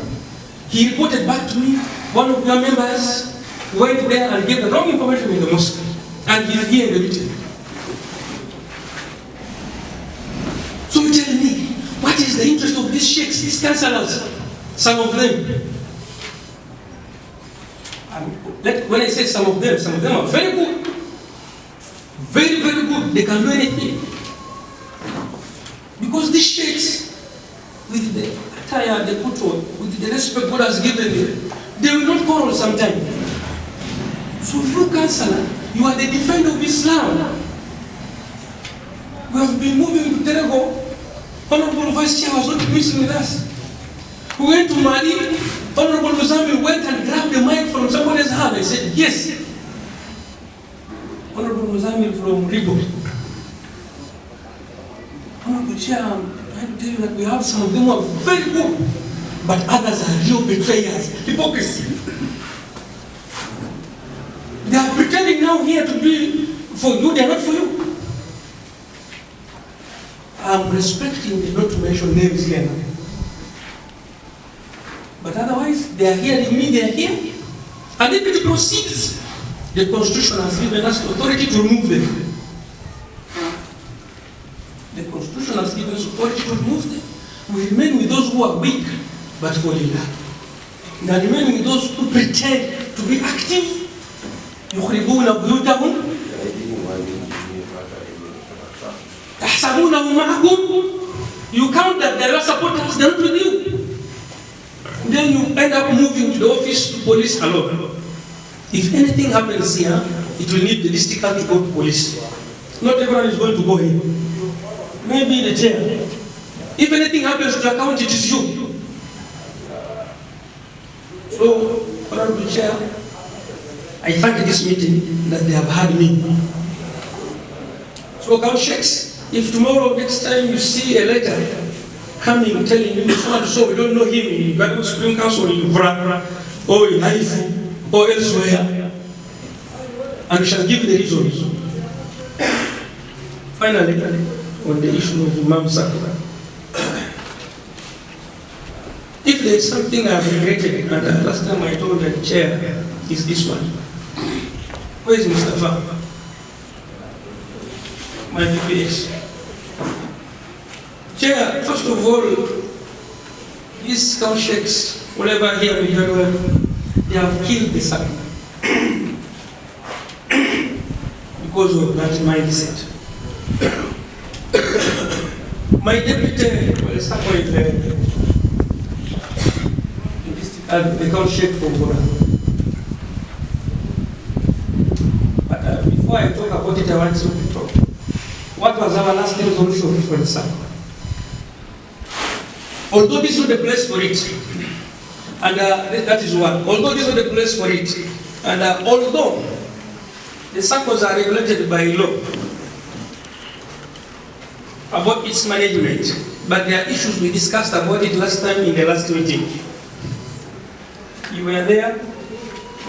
he reported back to me, one of your members went there and gave the wrong information in the mosque, and he is here in the meeting. So you tell me, what is the interest of these sheikhs, these councillors, some of them. When I say some of them are very good. Very, very good. They can do anything. Because these sheikhs, with the attire they put on, with the respect God has given them, they will not quarrel sometime. So you, councillor, you are the defender of Islam. We have been moving to Terego. Honorable Vice Chair was not missing with us. We went to Mali. Honorable Muzamil went and grabbed the mic from somebody's hand and said, yes. Honorable Muzamil from Ribo. Honorable Chair, I'm trying to tell you that we have some of them who are very good, but others are real betrayers, hypocrisy. They are pretending now here to be for you, they are not for you. I'm respecting the not to mention names here. But otherwise, they are hearing me, they are here. And if it proceeds, the Constitution has given us authority to remove them. The Constitution has given us authority to remove them. We remain with those who are weak, but for Lillah. We remain with those who pretend to be active. يخربون بيوتهم تحسبونهم معكم. You count that they are supporters, they are not with you. Then you end up moving to the office to police alone. If anything happens here, it will need the district to go to police. Not everyone is going to go here. Maybe the chair. If anything happens to the county, it is you. So, Honorable Chair, I thank this meeting that they have had me. So, Count Sheikhs, if tomorrow, next time you see a letter coming telling you so we don't know him in Bible Supreme Council in Vra or in Haifu or elsewhere, and we shall give the reasons. Finally, on the issue of Imam Sakura, if there is something I have regretted, and last time I told the chair, is this one. Where is Mustafa? My DPS. Chair, first of all, these Count Sheikhs, whatever here in Arua, they have killed the son because of that mindset. My deputy, well, it's happening the Count Sheikh for Gora. But before I talk about it, I want to talk. What was our last resolution for the son? Although this is the place for it, and that is one. Although this is the place for it, and although the circles are regulated by law about its management, but there are issues we discussed about it last time in the last meeting. You were there.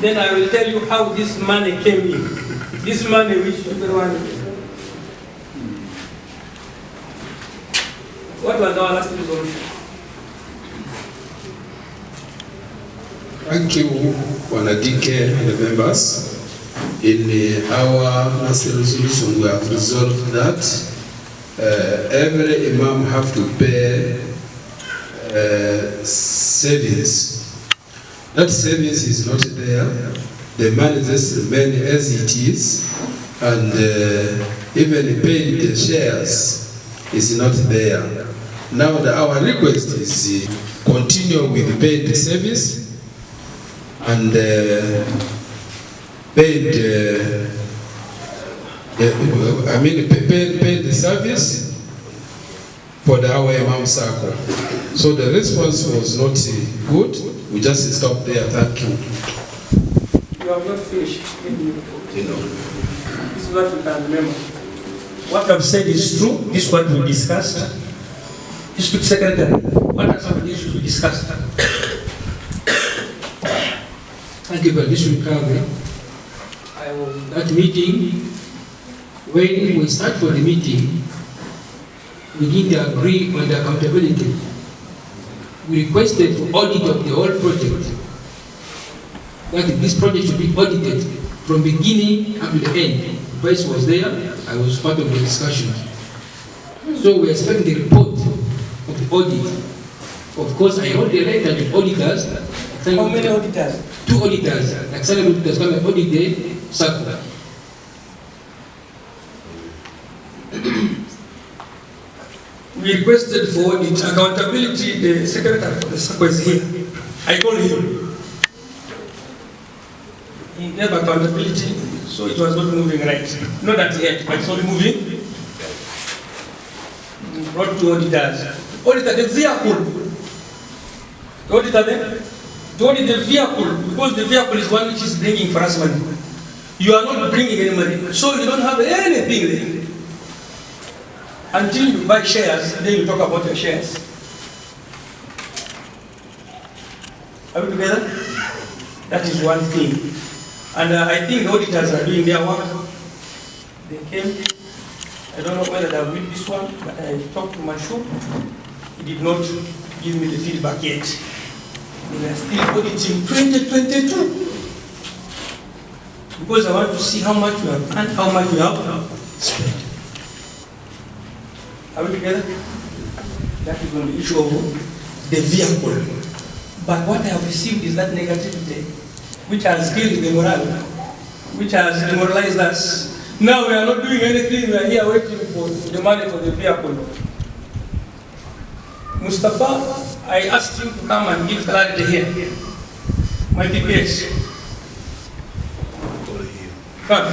Then I will tell you how this money came in. This money which everyone. What was our last resolution? Thank you, Wanadike and the members. In our last resolution, we have resolved that every imam have to pay savings. That savings is not there. The money just remains as it is, and even paying the shares is not there. Now our request is continue with paying the service and pay the service for our Imam Sako. So the response was not good. We just stopped there. Thank you. You have not finished. You know. This is what you can remember. What I've said is true. This is what we discussed. District Secretary, what are some of the issues we discussed? Thank you for this recovery. I was at that meeting. When we start for the meeting, we didn't agree on the accountability. We requested for audit of the whole project. That this project should be audited from beginning up to the end. The vice was there. I was part of the discussion. So we expect the report of the audit. Of course, I wrote a letter to auditors. How many auditors? 2 auditors. External auditors come and audit the circular. We requested for audit accountability. The secretary of the SACCO is here. I called him. He gave accountability, so it was not moving right. Not that yet, but it's not moving. We brought 2 auditors. Auditor the vehicle. The auditor then, to audit the vehicle, because the vehicle is one which is bringing for us money. You are not bringing any money, so you don't have anything there. Until you buy shares, then you talk about your shares. Are we together? That is one thing. And I think the auditors are doing their work. They came. I don't know whether they'll read this one, but I talked to my shop. He did not give me the feedback yet. We are still auditing 2022. Because I want to see how much we have and how much we have spent. Are we together? That is on the issue of the vehicle. But what I have received is that negativity, which has killed the morale, which has demoralized us. Now we are not doing anything, we are here waiting for the money for the vehicle. Mustafa, I asked you to come and give clarity here. My PPS. Come.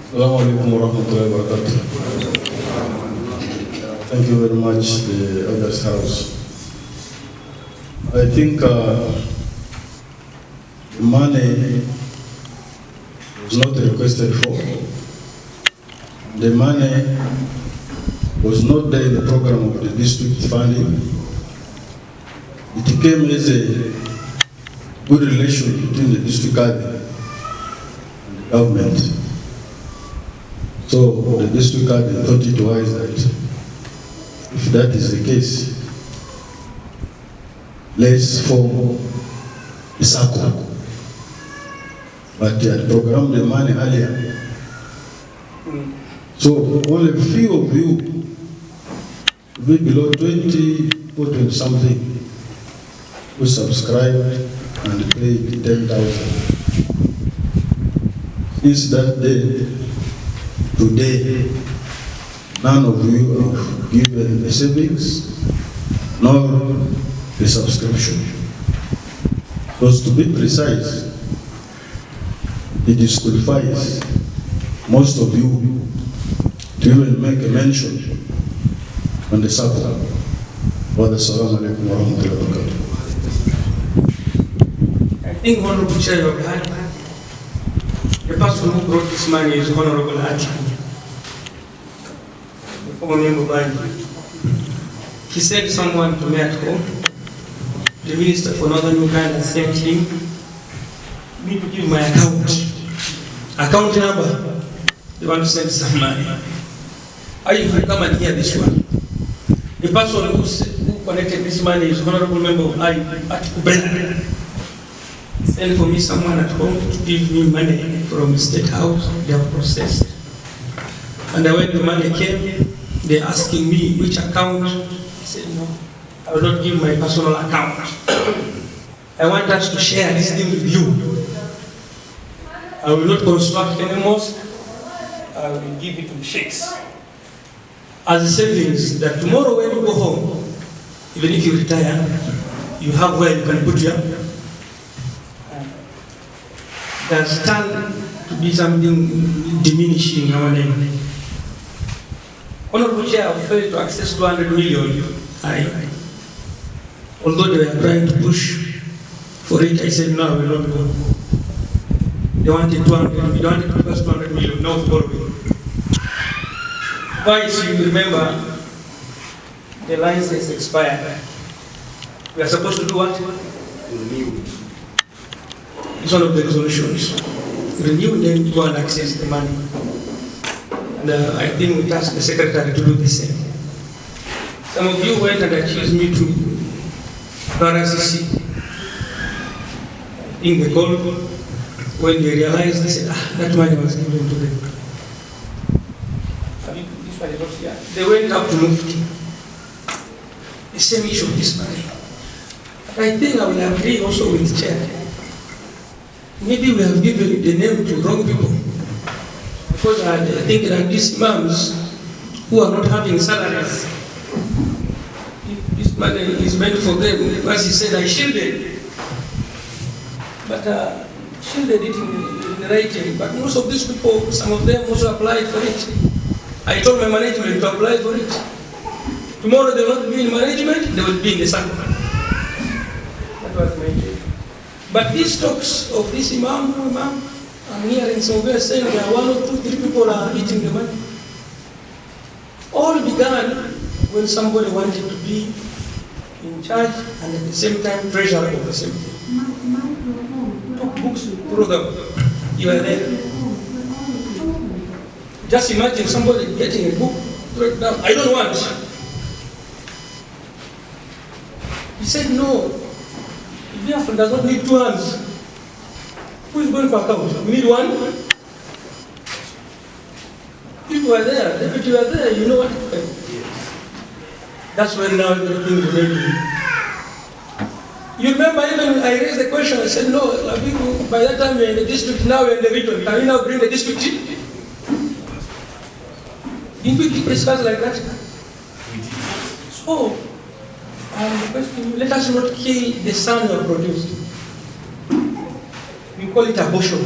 Assalamu alaikum warahmatullahi wabarakatuh. Thank you very much, the Elders House. I think the money was not requested for. The money was not there in the program of the district funding. It came as a good relation between the district and the government. So the district garden thought it wise that if that is the case, let's form a SACCO. But they had programmed the money earlier. So only a few of you, be below 20 or 20 something, who subscribed and paid 10,000. Since that day, today, none of you have given the savings nor the subscription. Because to be precise, it disqualifies most of you to even make a mention on the SACCO. Wassalamu alaikum warahmatullahi wabarakatuh. I think Honorable Chair of had the person who brought this money is Honorable Ati. He sent someone to me at home. The Minister for Northern Uganda sent him me to give my account number. They want to send some money. I will come and hear this one. The person who connected this money is Honorable Member of at Kubena. Send for me someone at home to give me money from the State House. They have processed. And when the money came, they're asking me which account. I said, no, I will not give my personal account. I want us to share this thing with you. I will not construct any mosque. I will give it to the sheikhs. As a savings, that tomorrow when you go home, even if you retire, you have where you can put your. There's stand to be something diminishing our name. Honorable Chair, I failed to access 200 million. Although they were trying to push for it, I said, no, I will not go. They wanted 200, we wanted to give us 200 million, no borrowing. Vice, you remember, the license expired. We are supposed to do what? Renew. It's one of the resolutions. Renew, then go and access the money. And I think we asked the secretary to do the same. Some of you went and accused me to RCC. I think they called When they realized, they said, that money was given to them. This one is not here. They went up to Mufti. The same issue of this money. I think I will agree also with the chair. Maybe we have given the name to wrong people. Because I think that these imams who are not having salaries, if this money is meant for them, as he said, I shielded. But shielded it in writing. But most of these people, some of them also applied for it. I told my management to apply for it. Tomorrow they will not be in management, they will be in the circle. That was my take. But these talks of this imam, I'm hearing somewhere saying there are 1 or 2, 3 people are eating the money. All began when somebody wanted to be in charge and at the same time treasurer of the same thing. Took books, threw them. You are there. Just imagine somebody getting a book, throw it down. I don't want. He said no. Therefore, does not need 2 hands. Who is going for account? We need 1. If you are there, if you are there, you know what to pay. That's when now everything is ready. You remember even I raised the question, I said, no, by that time we're in the district, now we're in the region. Can we now bring the district in? Didn't we discuss like that? So, the question, let us not kill the son you have produced. We call it abortion.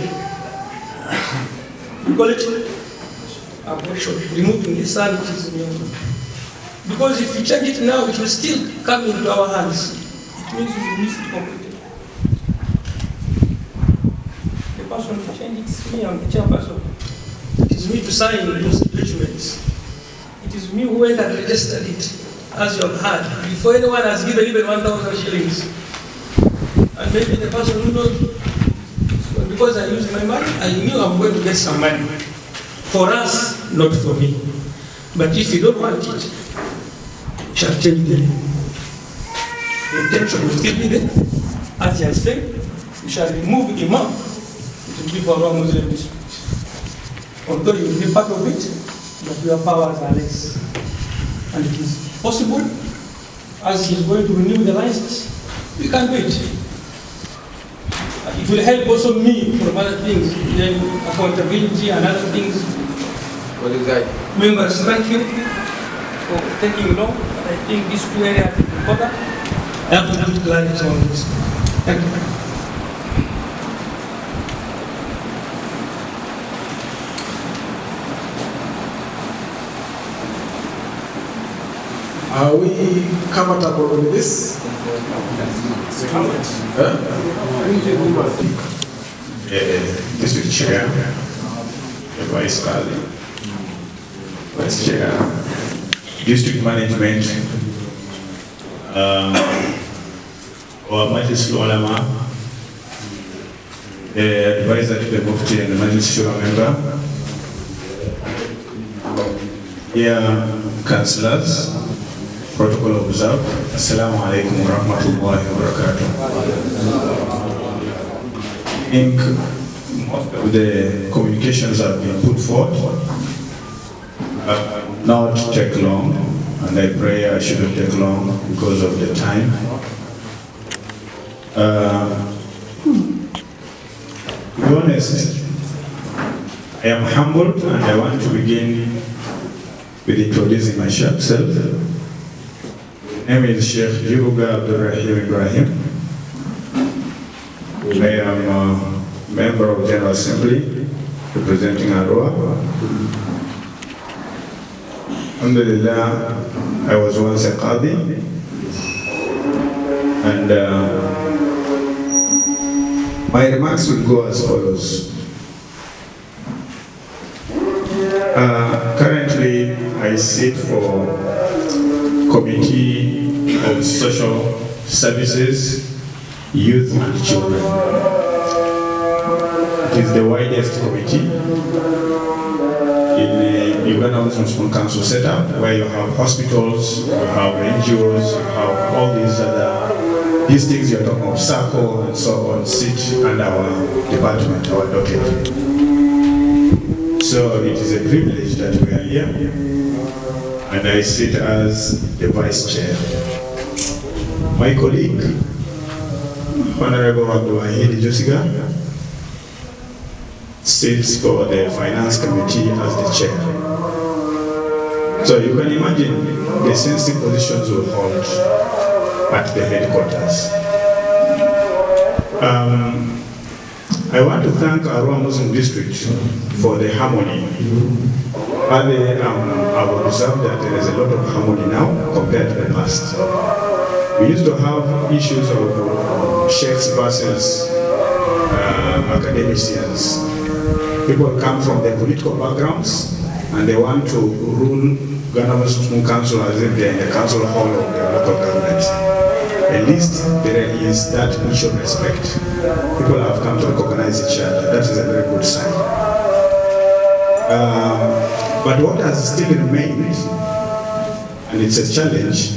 We call it abortion, removing the son which is in your womb. Because if you change it now, it will still come into our hands. It means we miss it completely. The person to change it is me, I'm the chairperson. It is me to sign those documents. It is me who went and registered it. As you have heard, before anyone has given even 1,000 shillings. And maybe the person who knows, because I used my money, I knew I'm going to get some money. For us, not for me. But if you don't want it, you shall change the name. The intention will still be there. As I said, you shall remove Imam. It will be for our Muslim district. Although you will be part of it, but your powers are less. And it is possible, as he is going to renew the license, we can do it. It will help also me from other things, then accountability and other things. What is that? Members, thank you for taking long. I think these 2 areas are important. I have to put clarity on this. Thank you. Are we comfortable with this? District Chair, the Vice President, Vice Chair, District Management, our Majlis Ulama, the advisor to the Mufti and the Majlis Shura member, councillors, protocol observed. Assalamu alaikum wa rahmatullahi wa barakatuh. I think most of the communications have been put forth. Not take long, and I pray I shouldn't take long because of the time. To be honest, I am humbled and I want to begin with introducing myself. My name is Sheikh Yuruga Abdurrahim Ibrahim. I am a member of General Assembly representing Arua. Alhamdulillah, I was once a Qadi, and my remarks will go as follows. Currently, I sit for Committee of Social Services, Youth and Children. It is the widest committee in the Uganda Muslim Council setup, where you have hospitals, you have NGOs, you have all these other these things you're talking of, SACCO and so on, sit under our department, our docket. So it is a privilege that we are here, and I sit as the vice chair. My colleague, Honorable Abdulwahid Josiga, sits for the finance committee as the chair. So you can imagine the sensitive positions we hold at the headquarters. I want to thank Arua Muslim District for the harmony. I've observed that there is a lot of harmony now compared to the past. We used to have issues of sheikhs versus academicians. People come from their political backgrounds and they want to rule Ghana Muslim Council as if they're in the council hall of their local government. At least there is that mutual respect. People have come to recognize each other. That is a very good sign. But what has still remained, and it's a challenge,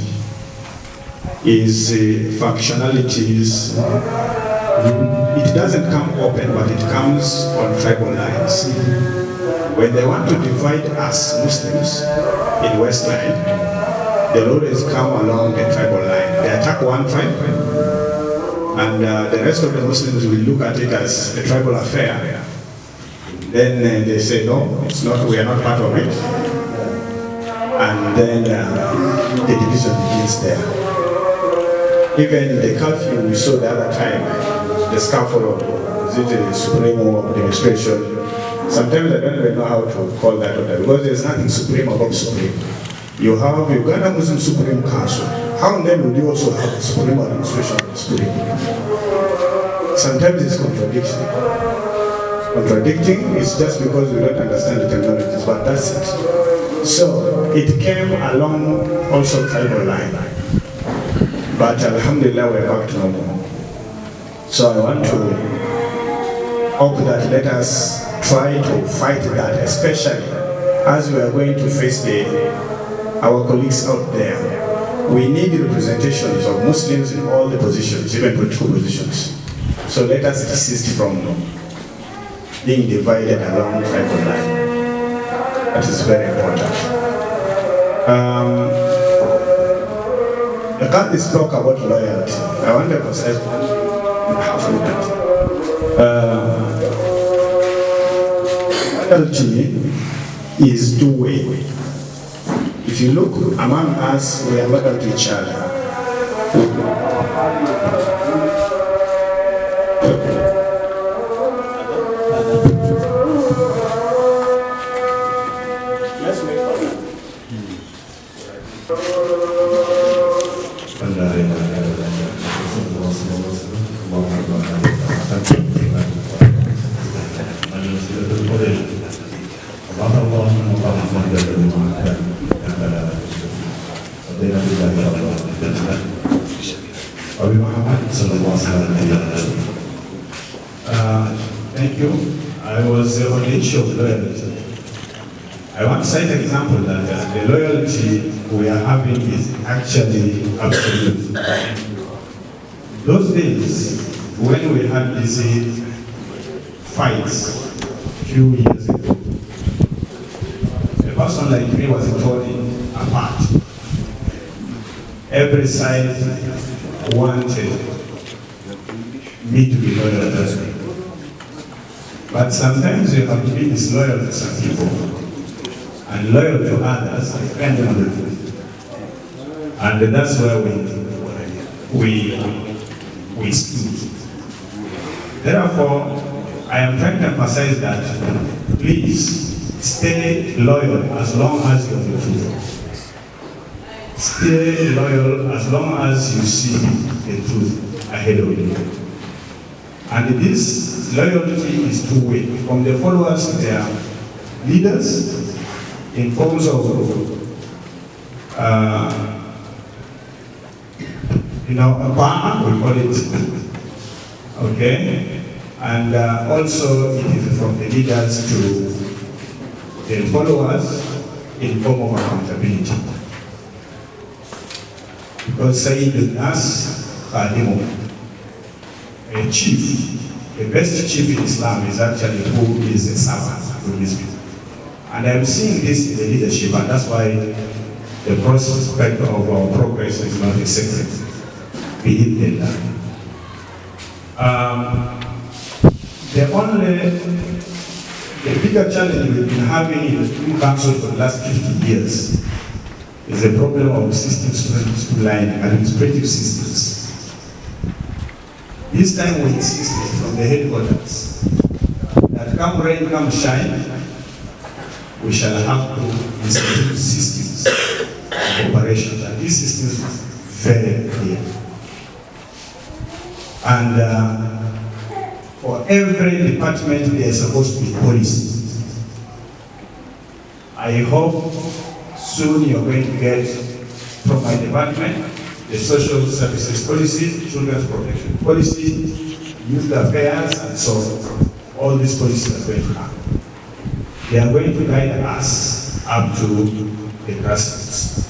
is functionalities. It doesn't come open, but it comes on tribal lines. When they want to divide us Muslims in West Line, they'll always come along the tribal line. They attack one tribe, and the rest of the Muslims will look at it as a tribal affair. Then they say, no, it's not, we are not part of it. And then the division begins there. Even the curfew we saw the other time, the scaffold, is it the Supreme Administration? Sometimes I don't even know how to call that order, because there's nothing supreme above supreme. You have Uganda Muslim Supreme Council. How then would you also have Supreme Administration Supreme? Sometimes it's contradicting is just because we don't understand the terminologies, but that's it. So it came along also tribal line. But alhamdulillah, we're back to normal. So I want to hope that let us try to fight that, especially as we are going to face our colleagues out there. We need representations of Muslims in all the positions, even political positions. So let us desist from being divided along tribal line. That is very important. The Qadi spoke about loyalty. I want to emphasize half of that. Loyalty is two-way. If you look among us, we are loyal to each other. Thank you. I was on the issue of loyalty. I want to cite an example that the loyalty we are having is actually absolute. Those days, when we had these fights a few years ago, a person like me was torn apart. Every side wanted me to be loyal to them. But sometimes you have to be disloyal to some people and loyal to others, depending on the truth. And that's where we stood. Therefore, I am trying to emphasize that please stay loyal as long as you're the truth. Stay loyal as long as you see the truth ahead of you. And this loyalty is two-way, from the followers to their leaders, in forms of, a bar, we call it, okay? And also it is from the leaders to the followers in form of accountability. Because saying the nas, Khadimu. A chief, the best chief in Islam is actually who is a servant to his people. And I'm seeing this in the leadership, and that's why the prospect of our progress is not a secret. Believe that. The bigger challenge we've been having in the student council for the last 50 years is the problem of systems streamlining, administrative systems. This time we insisted from the headquarters that come rain, come shine, we shall have to institute systems of operation. And these systems are very clear. And for every department, there is supposed to be policy. I hope soon you're going to get from my department the social services policy, children's protection policy, youth affairs, and so on. All these policies are going to happen. They are going to guide us up to the grassroots.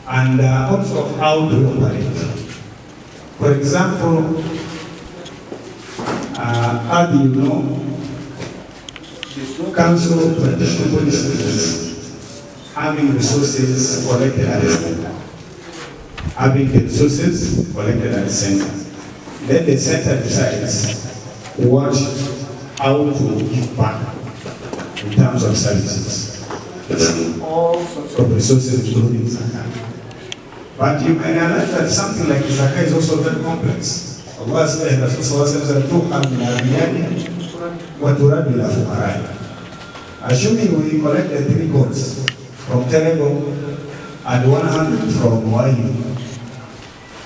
And also how do we operate? For example, how do you know? Council traditional policies having resources collected at the center. Having the resources collected at the center. Then the center decides how to give back in terms of services. All sorts of resources including Zakah. But you may realize that something like Zakah is also very complex. Allah said, assuming we collected 3 goats from Terego and 100 from Wayu,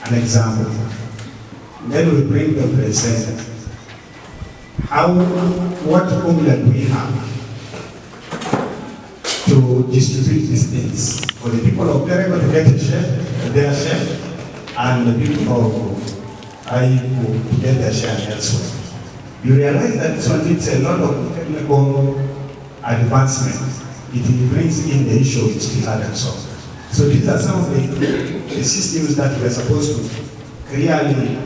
an example, then we bring them to the center. What formula do we have to distribute these things? For the people of Terego to get a share, their share, and the people of Ayu to get their share elsewhere. You realize that this one needs a lot of technical advancement. It brings in the issue of jihad and so on. So these are some of the systems that we are supposed to clearly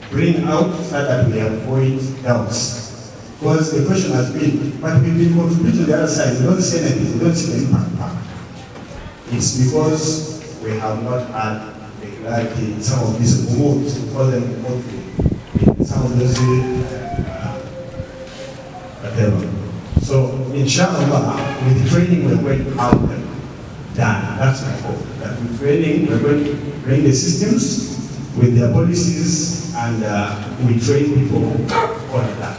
bring out so that we avoid doubts. Because the question has been, but we've been contributing to the other side, we don't see anything, we don't see the impact back. It's because we have not had the clarity in some of these modes, we call them in some of those whatever. So inshallah, with the training we're going to have them done. That's my hope. That with training we're going to bring the systems with their policies and we train people on that.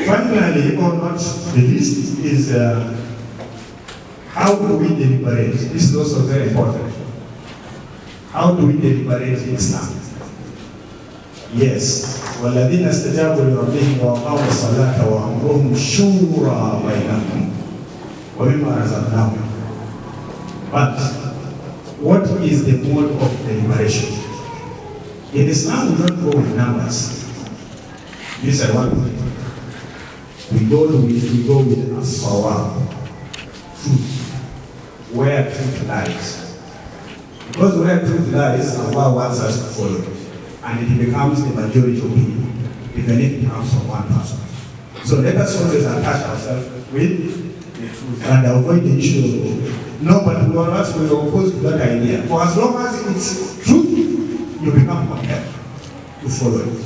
Finally, or not the least, is how do we deliberate? This is also very important. How do we deliberate in Islam? Yes. وَالَّذِينَ اسْتَجَابُوا لِرَبِّهِمْ وَأَقَامُوا الصَّلَاةَ وَأَمْرُهُمْ شُورَىٰ بَيْنَهُمْ وَمِمَّا رَزَقْنَاهُمْ. But what is the mode of deliberation? In Islam, we don't go with numbers. These are one thing. We go with as-sawab, truth, where truth lies. Because where truth lies, Allah wants us to follow it. And it becomes the majority opinion, even if it comes from one person. So let us always attach ourselves with the truth and avoid the issue of no, but we are not opposed to that idea. For as long as it's truth, you become compelled to follow it.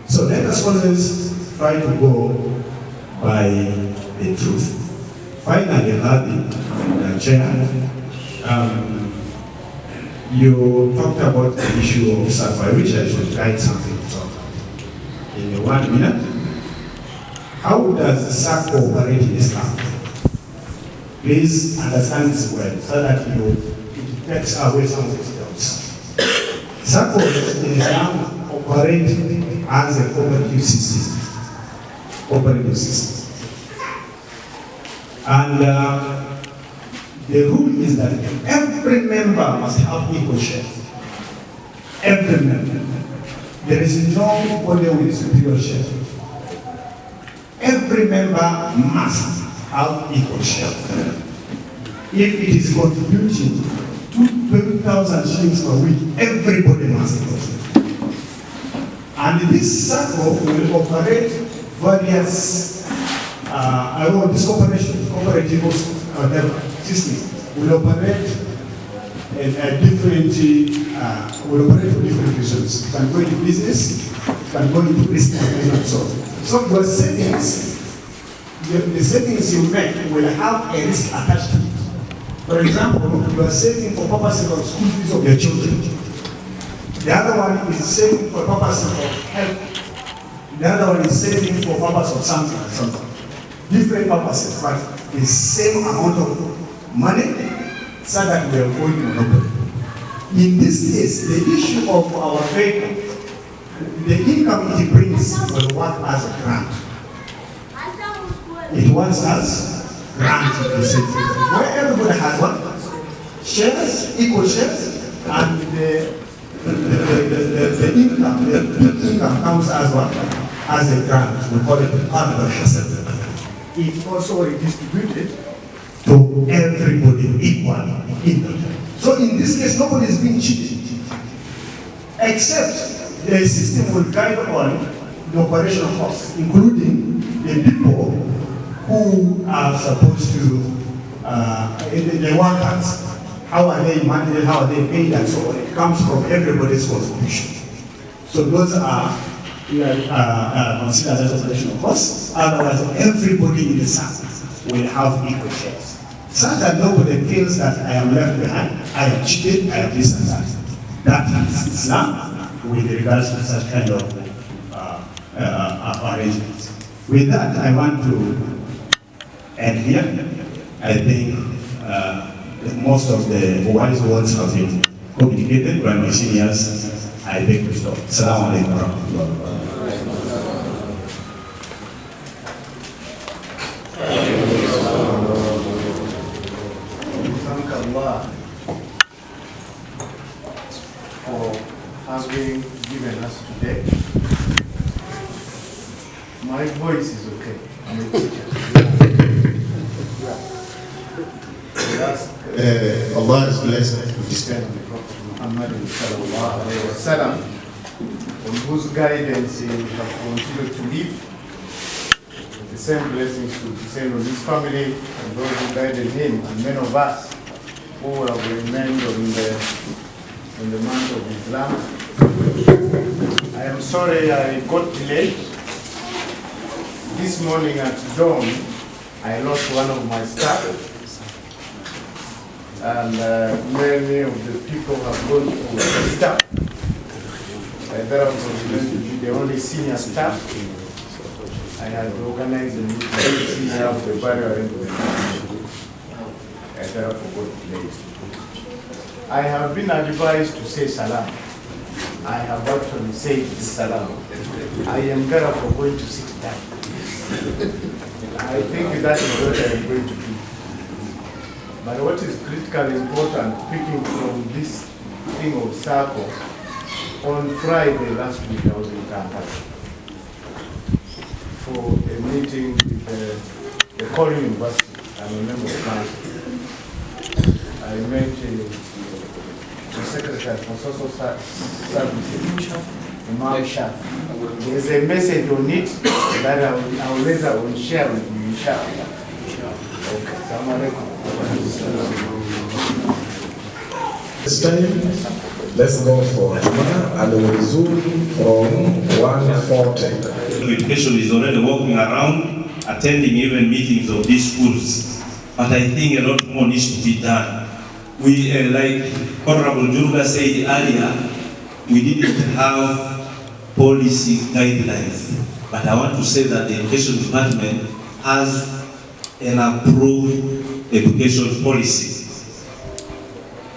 So let us always try to go by the truth. Finally, Hadi, Chair, you talked about the issue of SAFA. I wish I should write something to talk about. In 1 minute, how does SACO operate in Islam? Please understand this well so that it takes away some of these doubts. SACO in Islam operates as a cooperative system. And the rule is that every member must have equal share. Every member. There is no body with superior share. Every member must have equal share. If it is contributing 20,000 shillings per week. Everybody must go. And this circle will operate various, this cooperative systems will operate will operate for different reasons. It can go into business, it can go into risk management. So your savings, the savings you make will have a risk attached to it. For example, you are saving for purposes of school fees of your children. The other one is saving for purposes of health. The other one is saving for purpose of something. Different purposes, but the same amount of money, so that we are going to monopoly. In this case, the issue of our vehicle, the income it brings will work as a grant. It works as grant, where everybody has what? Shares, equal shares, and the income comes as what? As a grant. We call it the part of the It also redistributed to everybody equally. So in this case, nobody is being cheated, except the system will guide on the operational costs, including the people who are supposed to, the workers, how are they managed, how are they paid, and so on. It comes from everybody's contribution. So those are considered as operational costs. Otherwise, everybody in the service will have equal shares. So that nobody feels that I am left behind, I am cheated, I am this and that. That is Islam with regards to such kind of arrangements. With that, I want to end here. I think most of the wise words have been communicated by my seniors. I beg to stop. Assalamu alaikum warahmatullahi. Being given us today. My voice is okay. I'm a teacher. Allah is blessed to descend on the Prophet Muhammad sallallahu alaihi wasallam, on whose guidance he has continued to live. The same blessings to descend on his family and those who guided him, and many of us who have remained in the month of Islam. I am sorry I got delayed. This morning at dawn, I lost one of my staff, and many of the people have gone to the staff. There I was going to be the only senior staff. I had organized a meeting to have the barrier arrangement. I therefore got delayed. I have been advised to say salam. I have actually said salam. I am therefore going to sit down. I think that is what I am going to do. But what is critically important, picking from this thing of circle, on Friday last week I was in Kampala for a meeting with the Korean University. I'm a member of council. I met the Secretary for Social Services, Imam Shah. There's a message on it that I will later share with you, inshallah. Okay. Assalamu alaikum. This time, let's go for Juma and we'll resume from 1:40. Education is already walking around, attending even meetings of these schools. But I think a lot more needs to be done. We, like Honorable Juruga said earlier, we didn't have policy guidelines. But I want to say that the Education Department has an approved education policy.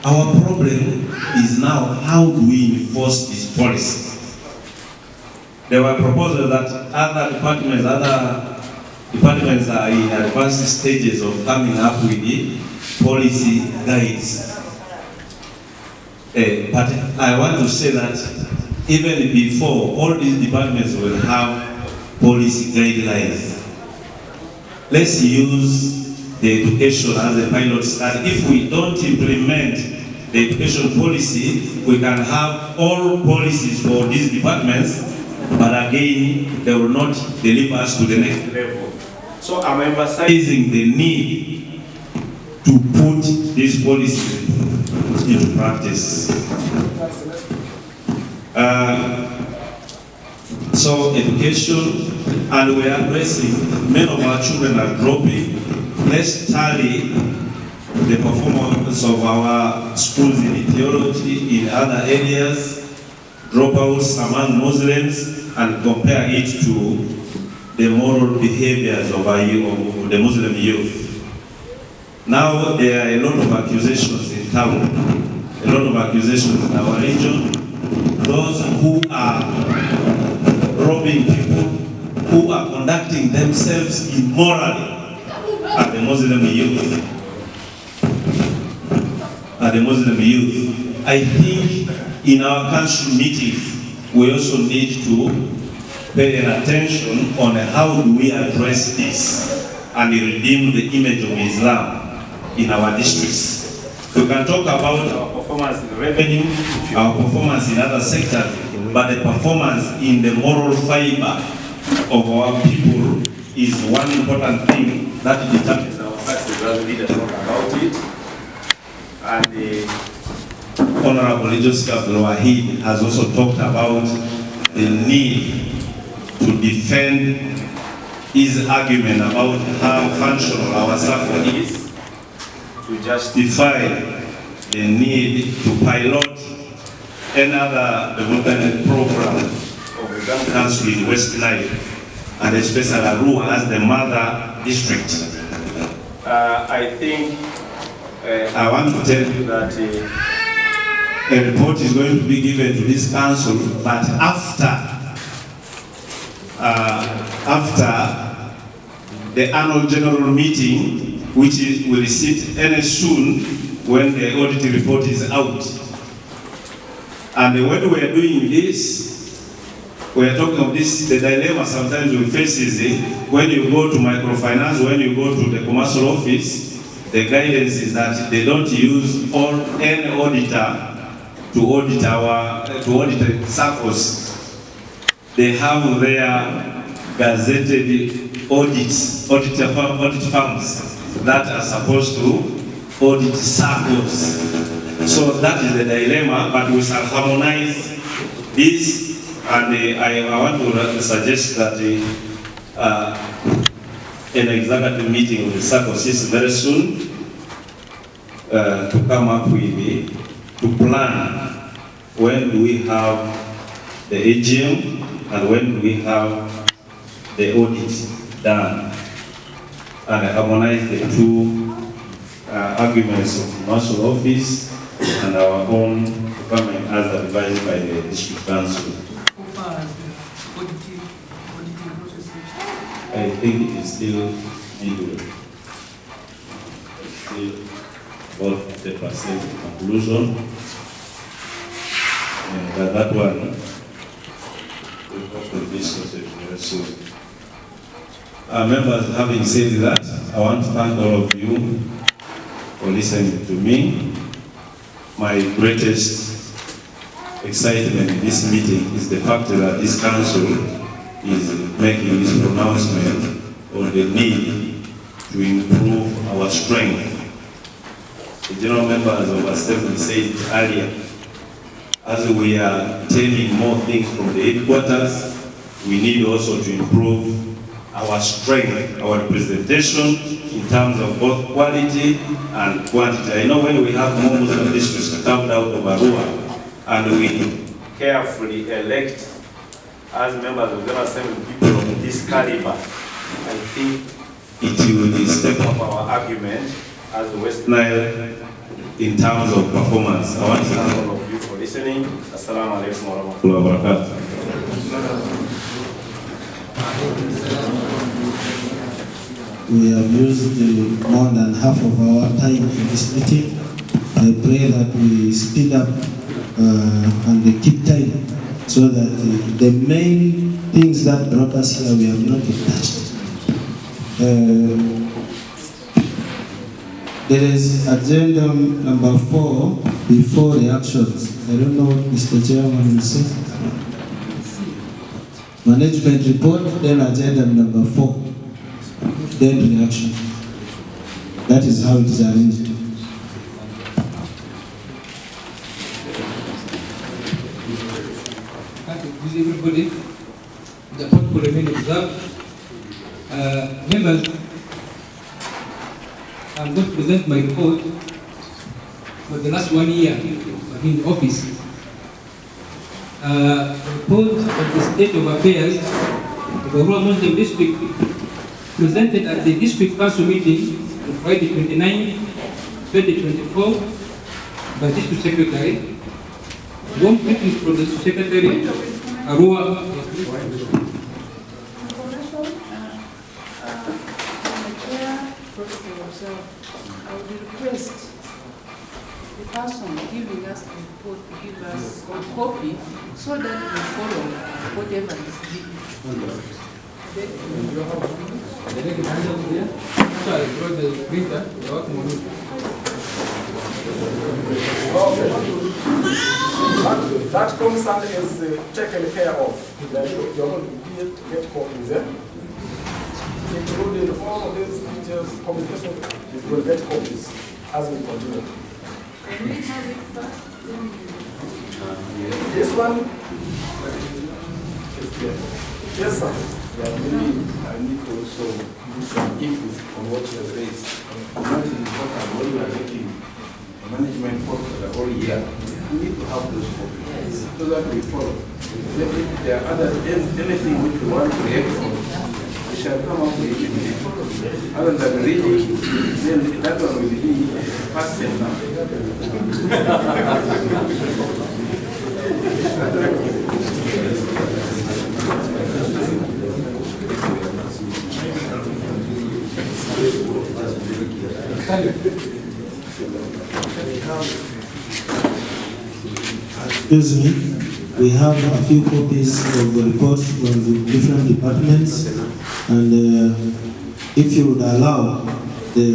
Our problem is now, how do we enforce this policy? There were proposals that other departments are in advanced stages of coming up with the policy guides. But I want to say that even before, all these departments will have policy guidelines. Let's use the education as a pilot study. If we don't implement the education policy, we can have all policies for these departments, but again, they will not deliver us to the next level. So I'm emphasizing the need to put these policies into practice. So education, and we are addressing, many of our children are dropping. Let's study the performance of our schools in theology, in other areas, dropouts among Muslims, and compare it to the moral behaviors of the Muslim youth. Now there are a lot of accusations in town, a lot of accusations in our region. Those who are robbing people, who are conducting themselves immorally are the Muslim youth. I think in our council meetings, we also need to pay an attention on how do we address this and redeem the image of Islam in our districts. We can talk about our performance in revenue, our performance in other sectors, but the performance in the moral fiber of our people is one important thing that determines our success as leaders talk about it. And the Honorable Joseph Abdul-Wahid has also talked about the need to defend his argument about how functional our circle is, to justify the need to pilot another development program of the Ghana Council in West Nile, and especially Arua as the mother district. I think I want to tell you that a report is going to be given to this council, but after the annual general meeting, which will sit any soon when the audit report is out. And when we are doing this, we are talking of this, the dilemma sometimes we face is when you go to microfinance, when you go to the commercial office, the guidance is that they don't use any auditor to audit circles. They have their gazetted audit firms that are supposed to audit circles. So that is the dilemma, but we shall harmonize this, and I want to suggest that an executive meeting of the circles is very soon to come up with, to plan when do we have the AGM and when do we have the audit done, and harmonize the two arguments of commercial office and our own department as advised by the district council. I think it is still midway. Still about 50% conclusion. And that one we hope to discuss it very soon. Members, having said that, I want to thank all of you for listening to me. My greatest excitement in this meeting is the fact that this council is making this pronouncement on the need to improve our strength. The general members of our assembly said earlier, as we are taking more things from the headquarters, we need also to improve our strength, our representation in terms of both quality and quantity. I know when we have more Muslim districts carved out of Arua, and we carefully elect as members of the General Assembly people of this caliber, I think it will step up our argument as West Nile in terms of performance. I want to thank all of you for listening. Assalamu alaikum wa rahmatullahi wa barakatuh. We have used more than half of our time in this meeting. I pray that we speed up and keep time so that the main things that brought us here we have not touched. There is agenda number 4 before reactions. I don't know what Mr. Chairman will say. Management report, then agenda number 4, then reaction. That is how it is arranged. Good everybody. The protocol remain observed. Members, I'm going to present my report for the last 1 year in the office. Report of the state of affairs of Arua Muslim district presented at the district council meeting on Friday 29, 2024 by district secretary. One greetings from the secretary, Arua. I would request the person giving us the report to give us a copy so that we follow whatever is given. That concern is taken care of. You're going to get copies. Including all of these details, communication, you will get copies as we continue. Can we have it first? This one? Yes, sir. Yeah, maybe I need to also do some input on what you have raised. What is important when you are making a management for the whole year, we need to have those copies so that we follow. If there are anything which we want to react on, we shall come up with it immediately. Other than reading, then that one will be past them now. Excuse me, we have a few copies of the reports from the different departments, and if you would allow the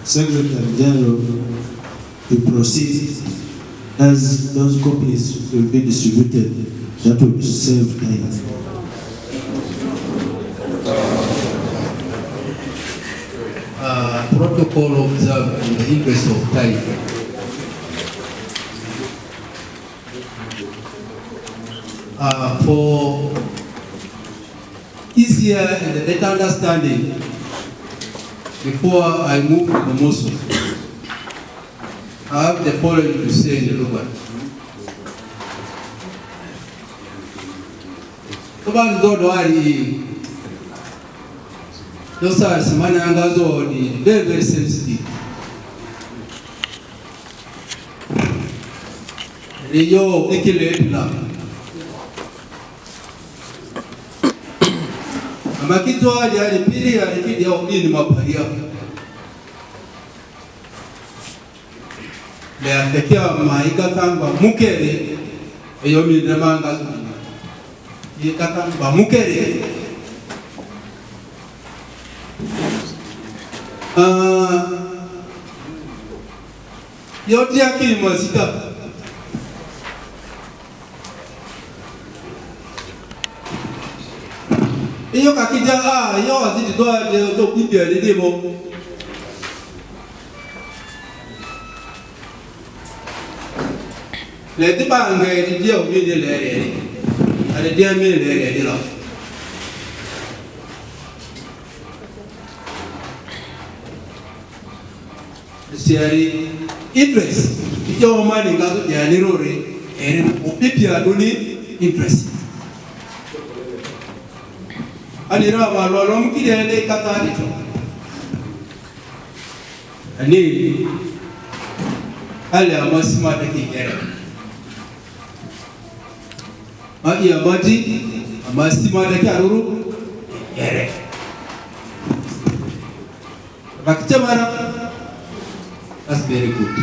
Secretary General to proceed as those copies will be distributed, that will save time. Protocol observed in the interest of time. For easier and better understanding, before I move to the motion, I have the following to say in the Luban. Abantu zodo ali dosa simana yanga zodi very sensitive. Riyo ikiletula. Amakitu ali pili alipidi ya udini maparia. Le afekia maika kamba mukere eyomi demanga zodi. Yekakamba mukere. Yote akili mwazika. Iyo kakija yo azidi do bibia lelebo. Le tibange di dia obi de le. Ale dia mi le de la. Siari interest ijo mali ngazo ya nirore opipia duni interest anira balolo mkile katari to ani ale amasima de kigere magi amati amasima de karuru yere bakichamara. That's very good.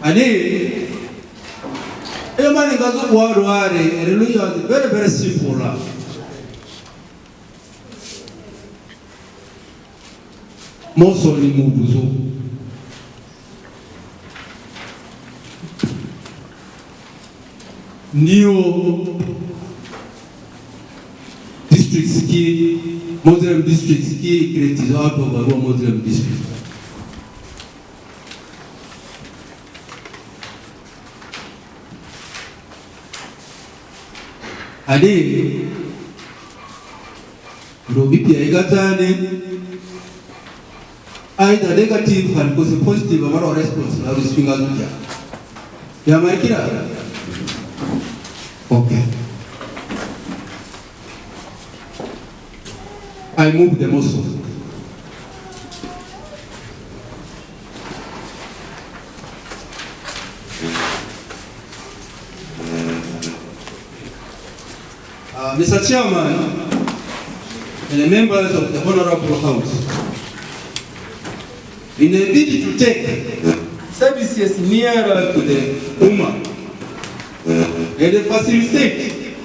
And everybody goes to war, religion is very simple. Moso ni Mubuzo. New districts ki Muslim districts ki created out of Arua Muslim district. Ade Robi pia igatane either negative and positive about response na ruspinga zuja. Ya maikira. Okay. I move the motion. Mr. Chairman and the members of the Honorable House, in a bid to take services nearer to the Ummah and facilitate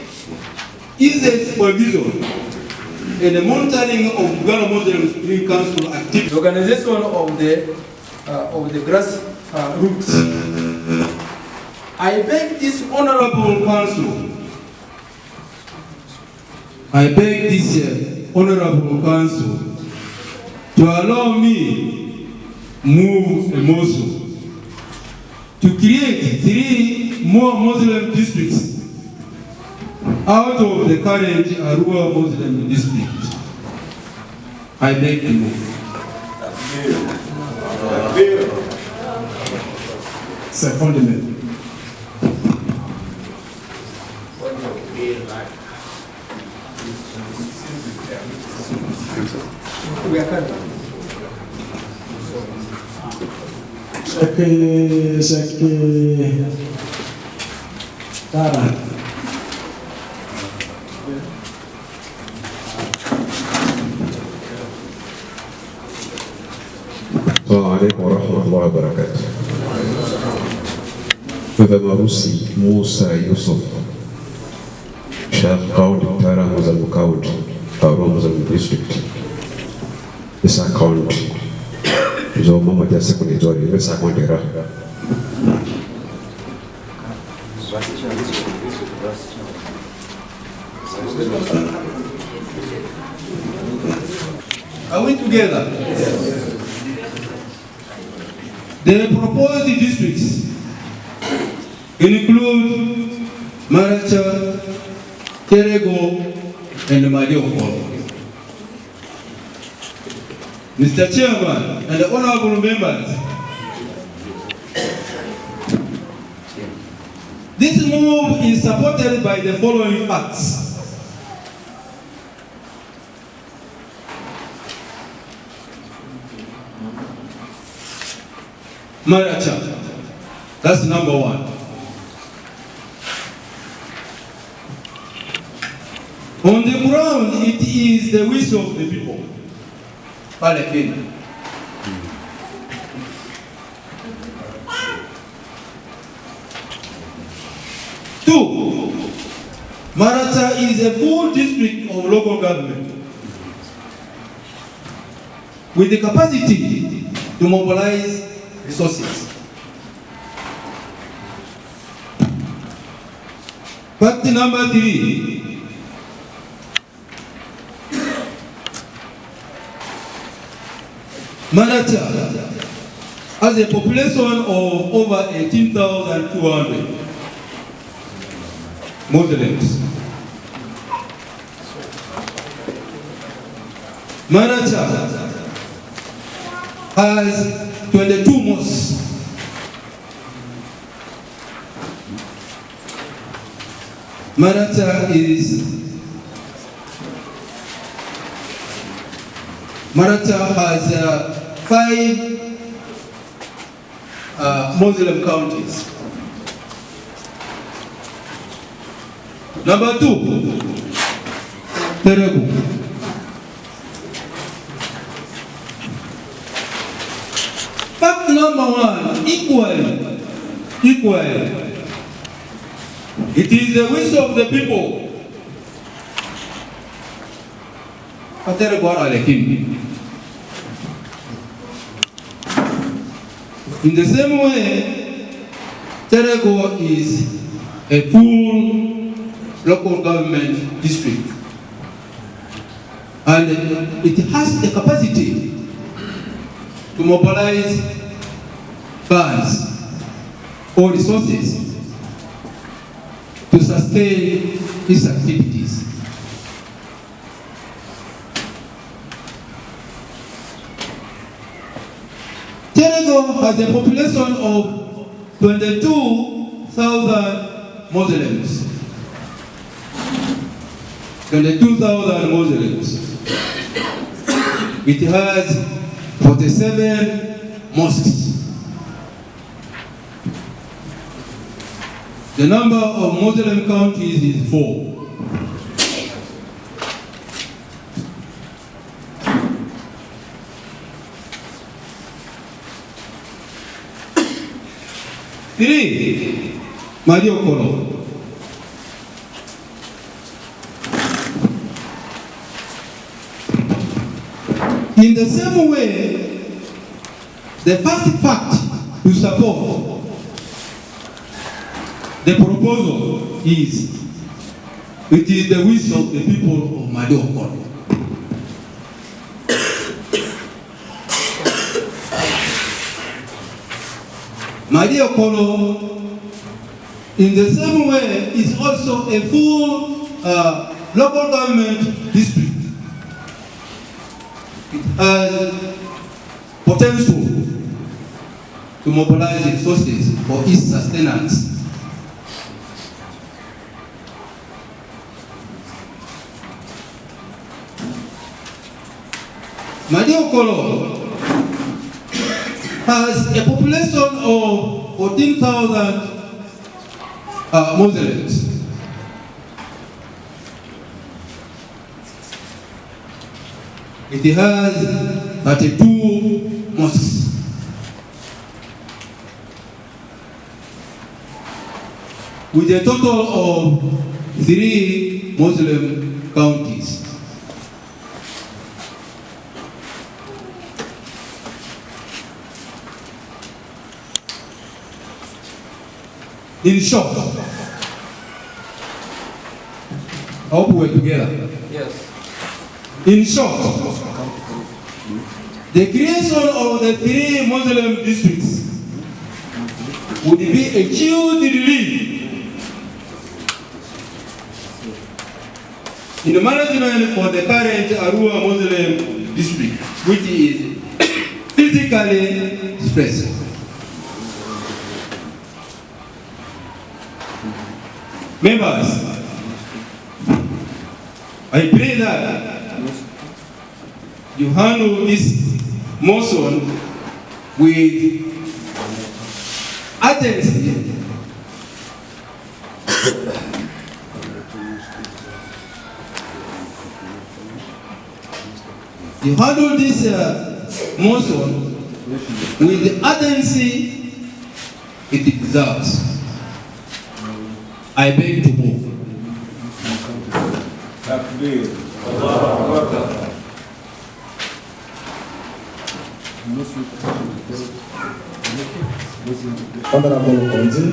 easy supervision and the monitoring of Ghana Muslim Spring Council activity, the organization of the grassroots. I beg this Honorable Council, to allow me move a motion to create 3 more Muslim districts out of the current Arua Muslim district. I beg to move. Secondly, we are coming. Tara. Assalamu alaikum warahmatullahi wabarakatuh. Baba Marusi Musa Yusuf, Sheikh County Tara Muslim County, Arua Muslim District. This account is all Mama Jasa Kunitori, this account era. Are we together? Yes. The proposed districts include Maracha, Terego, and Marioko. Mr. Chairman and the honorable members, this move is supported by the following facts. Maracha, that's number 1. On the ground, it is the wish of the people. Palestine. Two, Maracha is a full district of local government with the capacity to mobilize resources. Fact number 3, Maracha has a population of over 18,200 Muslims. Maracha has 22 mosques. Maracha has 5 Muslim counties. Number 2, Teregu. Fact number 1, equal. It is the wish of the people. In the same way, Terego is a full local government district, and it has the capacity to mobilize funds or resources to sustain its activities. Terego has a population of 22,000 Muslims. 22,000 Muslims. It has 47 mosques. The number of Muslim counties is 4. Three, Mariokolo. In the same way, the first fact to support the proposal is, it is the wish of the people of Mariokolo. Mariokolo, in the same way, is also a full local government district. It has potential to mobilize resources for its sustenance. Mariokolo has a population of 14,000 Muslims. It has 32 mosques. With a total of 3 Muslim counties. In short, I hope we're together. Yes. In short, the creation of the 3 Muslim districts would be a huge relief in the management for the current Arua Muslim district, which is physically stressed. Members, I pray that you handle this motion with urgency you handle this motion with the urgency it deserves. I beg to move. Honorable Konzi.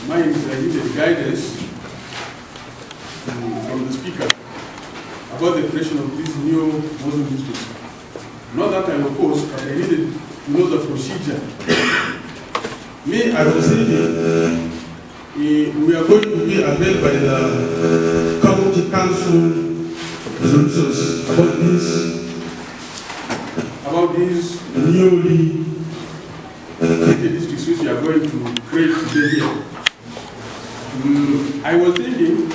Mine is I needed guidance from the speaker about the creation of this new Muslim district. Not that I'm opposed, but I needed to know the procedure. Me, I was thinking, we are going to be availed by the county council resolutions about these newly created districts which we are going to create today here. I was thinking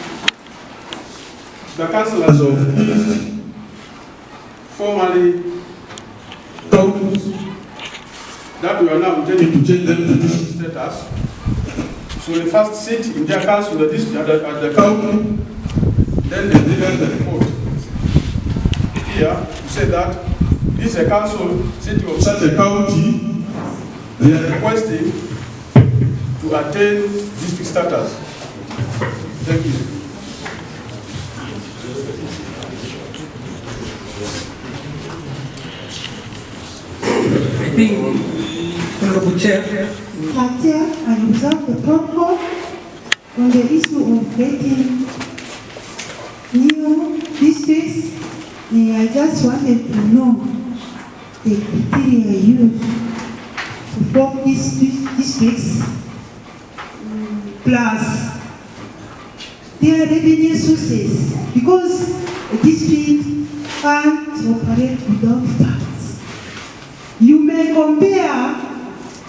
the councillors of formerly counties that we are now intending to change them to district status. So they first sit in their council at the county, then they deliver the report. Here, you say that this is a council city of such a county, they are requesting to attain district status. Thank you. think, Honorable Chair, I observe the protocol on the issue of getting new districts. I just wanted to know the criteria used to form these districts, plus their revenue sources, because a district can't operate without funds. You may compare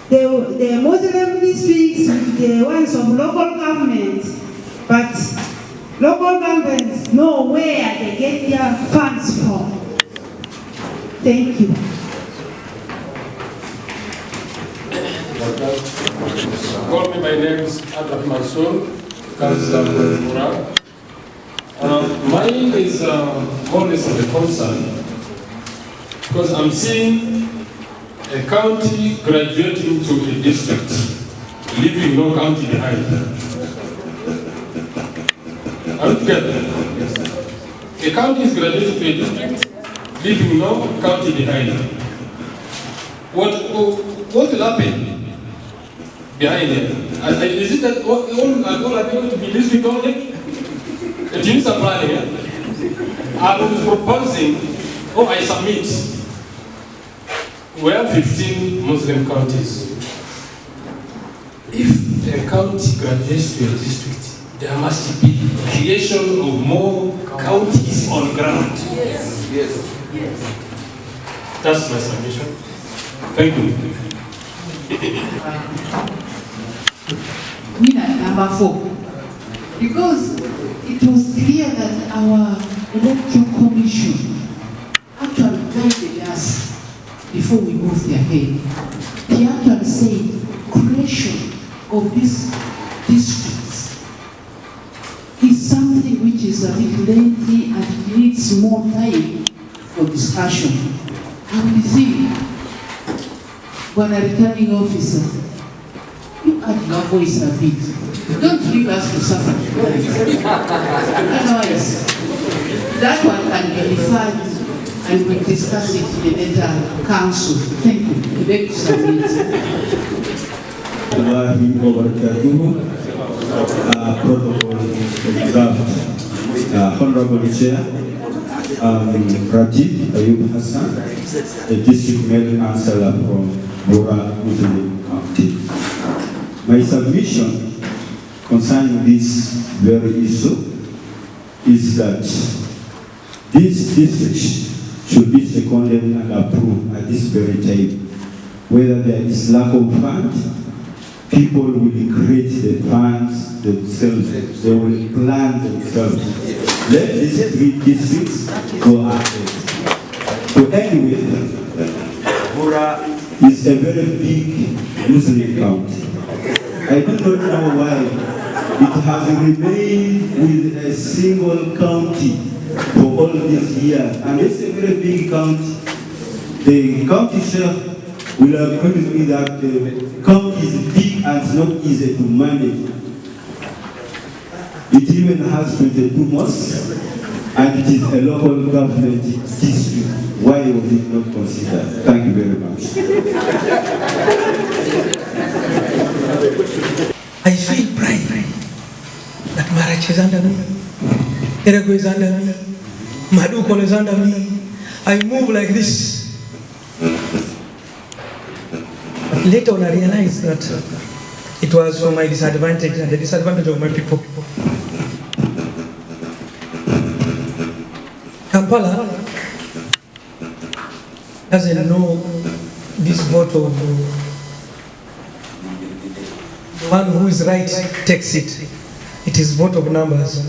the Muslim districts with the ones of local government, but local governments know where they get their funds from. Thank you. Call me, my name is Abdul Mansour, Councillor from Arua. Mine is more or less of a concern, because I'm seeing a county graduating to a district, leaving no county behind. Are you together? A county is graduating to a district, leaving no county behind. What will happen behind it? Is it that all are going to be district only? Do you supply here? I was proposing, I submit. We have 15 Muslim counties. If a county graduates to a district, there must be creation of more counties on ground. Yes. Yes. That's my submission. Thank you. Winner number 4. Because it was clear that our electoral commission actually guided us before we moved ahead. They actually said creation of these districts is something which is a bit lengthy and needs more time for discussion. And we think, when a returning officer, you add your voice a bit. Don't leave us to suffer. Otherwise, that one can be referred and we'll discuss it in the later council. Thank you. We beg to submit. Protocol observed. Honorable Chair, Ratib Ayub Hassan, a district male councillor from Bora Muslim County. My submission concerning this very issue is that this district should be seconded and approved at this very time. Whether there is lack of funds, people will create the funds themselves. They will plan themselves. Let these 3 districts go ahead. So anyway, Bora is a very big Muslim county. I do not know why it has remained with a single county for all these years. And it's a very big county. The county chef will agree with me that the county is big and it's not easy to manage. It even has 22 mosques and it is a local government district. Why was it not considered? Thank you very much. I feel pride that Marach is under me, Erego is under me, Madukol is under me. I move like this. But later on I realized that it was for my disadvantage and the disadvantage of my people. Kampala doesn't know this vote of the one who is right takes it. It is vote of numbers.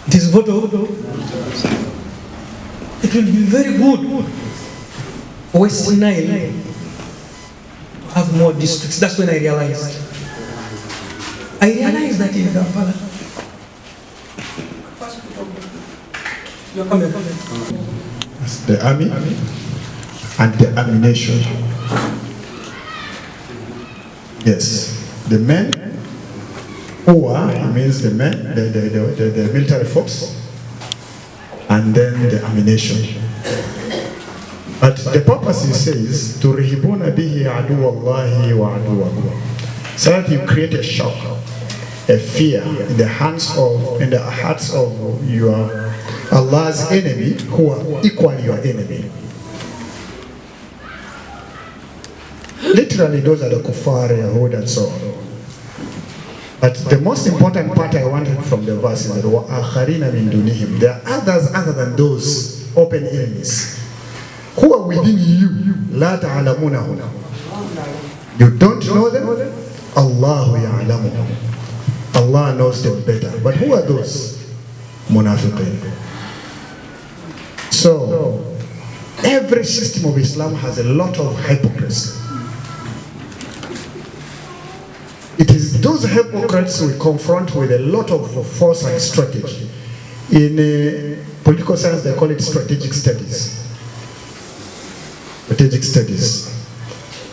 It is vote of. It will be very good for West Nile to have more districts. That's when I realized. I realized that in Kampala. The army and the ammunition. Yes, the men who are, it means the men, the military force, and then the ammunition. But the purpose he says, "Turhibuna bihi aduwallahi wa aduwakum," so that you create a shock, a fear in the hearts of your Allah's enemy, who are equally your enemy. Literally, those are the kuffar, Yahud, and so on. But the most important part I wanted from the verse is that وَآخَرِينَ مِن دُونِهِمْ, there are others other than those open enemies who are within you. لَا تَعْلَمُونَهُ, you don't know them. Allahu ya'lamuhum, Allah knows them better. But who are those? Munafiqin. So every system of Islam has a lot of hypocrisy. It is those hypocrites we confront with a lot of force and strategy. In political science, they call it strategic studies. Strategic studies.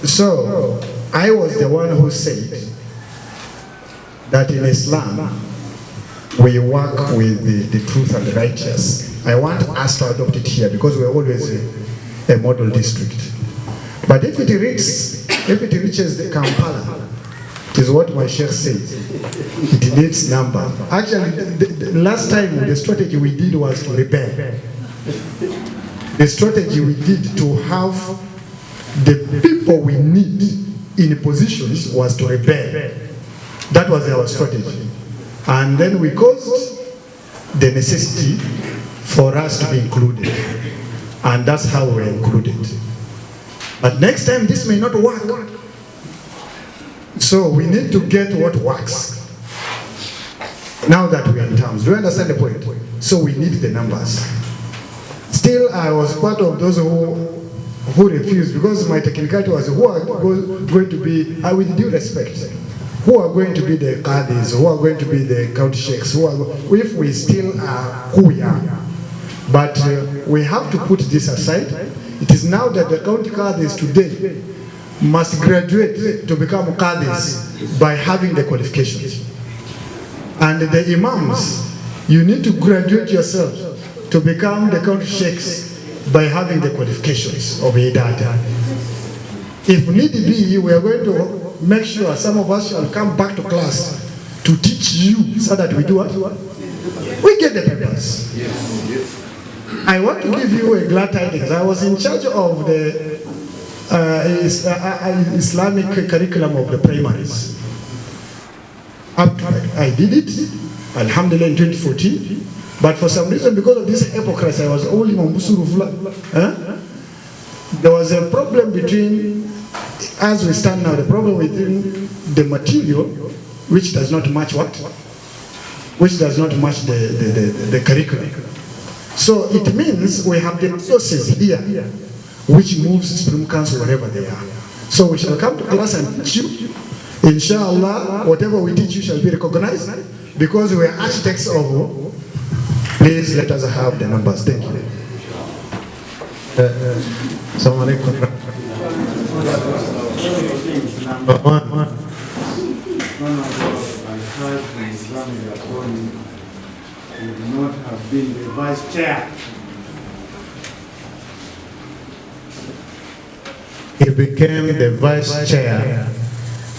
So I was the one who said that in Islam we work with the truth and the righteous. I want us to adopt it here because we're always a model district. But if it reaches the Kampala, it is what my sheikh says, it needs number. Actually, the last time the strategy we did was to rebel. The strategy we did to have the people we need in positions was to rebel. That was our strategy. And then we caused the necessity for us to be included. And that's how we're included. But next time this may not work. So we need to get what works. Now that we are in terms, do you understand the point? So we need the numbers. Still, I was part of those who refused, because my technicality was who are going to be, with due respect, who are going to be the qadis, who are going to be the county sheikhs, if we still are who we are. But we have to put this aside. It is now that the county qadis today must graduate to become qadis by having the qualifications. And the imams, you need to graduate yourself to become the county sheikhs by having the qualifications of Idada. If need be, we are going to make sure some of us shall come back to class to teach you so that we do what? We get the papers. I want to give you a glad tidings. I was in charge of the Islamic curriculum of the primaries. I did it, alhamdulillah, in 2014. But for some reason, because of this hypocrisy, I was only Mambusuru. There was a problem between, as we stand now, the problem within the material, which does not match what? Which does not match the curriculum. So it means we have the resources here, which moves Supreme Council wherever they are. So we shall come to class and teach you. Inshallah, whatever we teach you shall be recognized, because we are architects of. Please let us have the numbers. Thank you. Assalamu alaikum. He would not have been the vice chair. He became the vice chair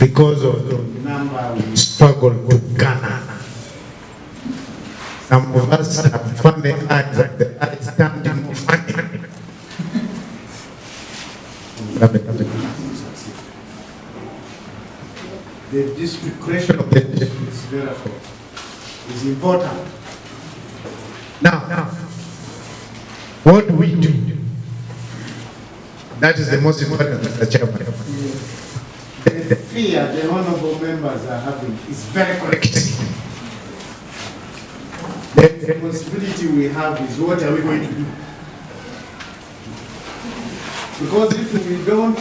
because of the struggle to Ghana. Some of us have found the eyes at the standing funny. The district creation of the district is important. Now, what do we do? That is the most important, Mr. Chairman. The fear the honorable members are having is very correct. The responsibility we have is what are we going to do? Because if we don't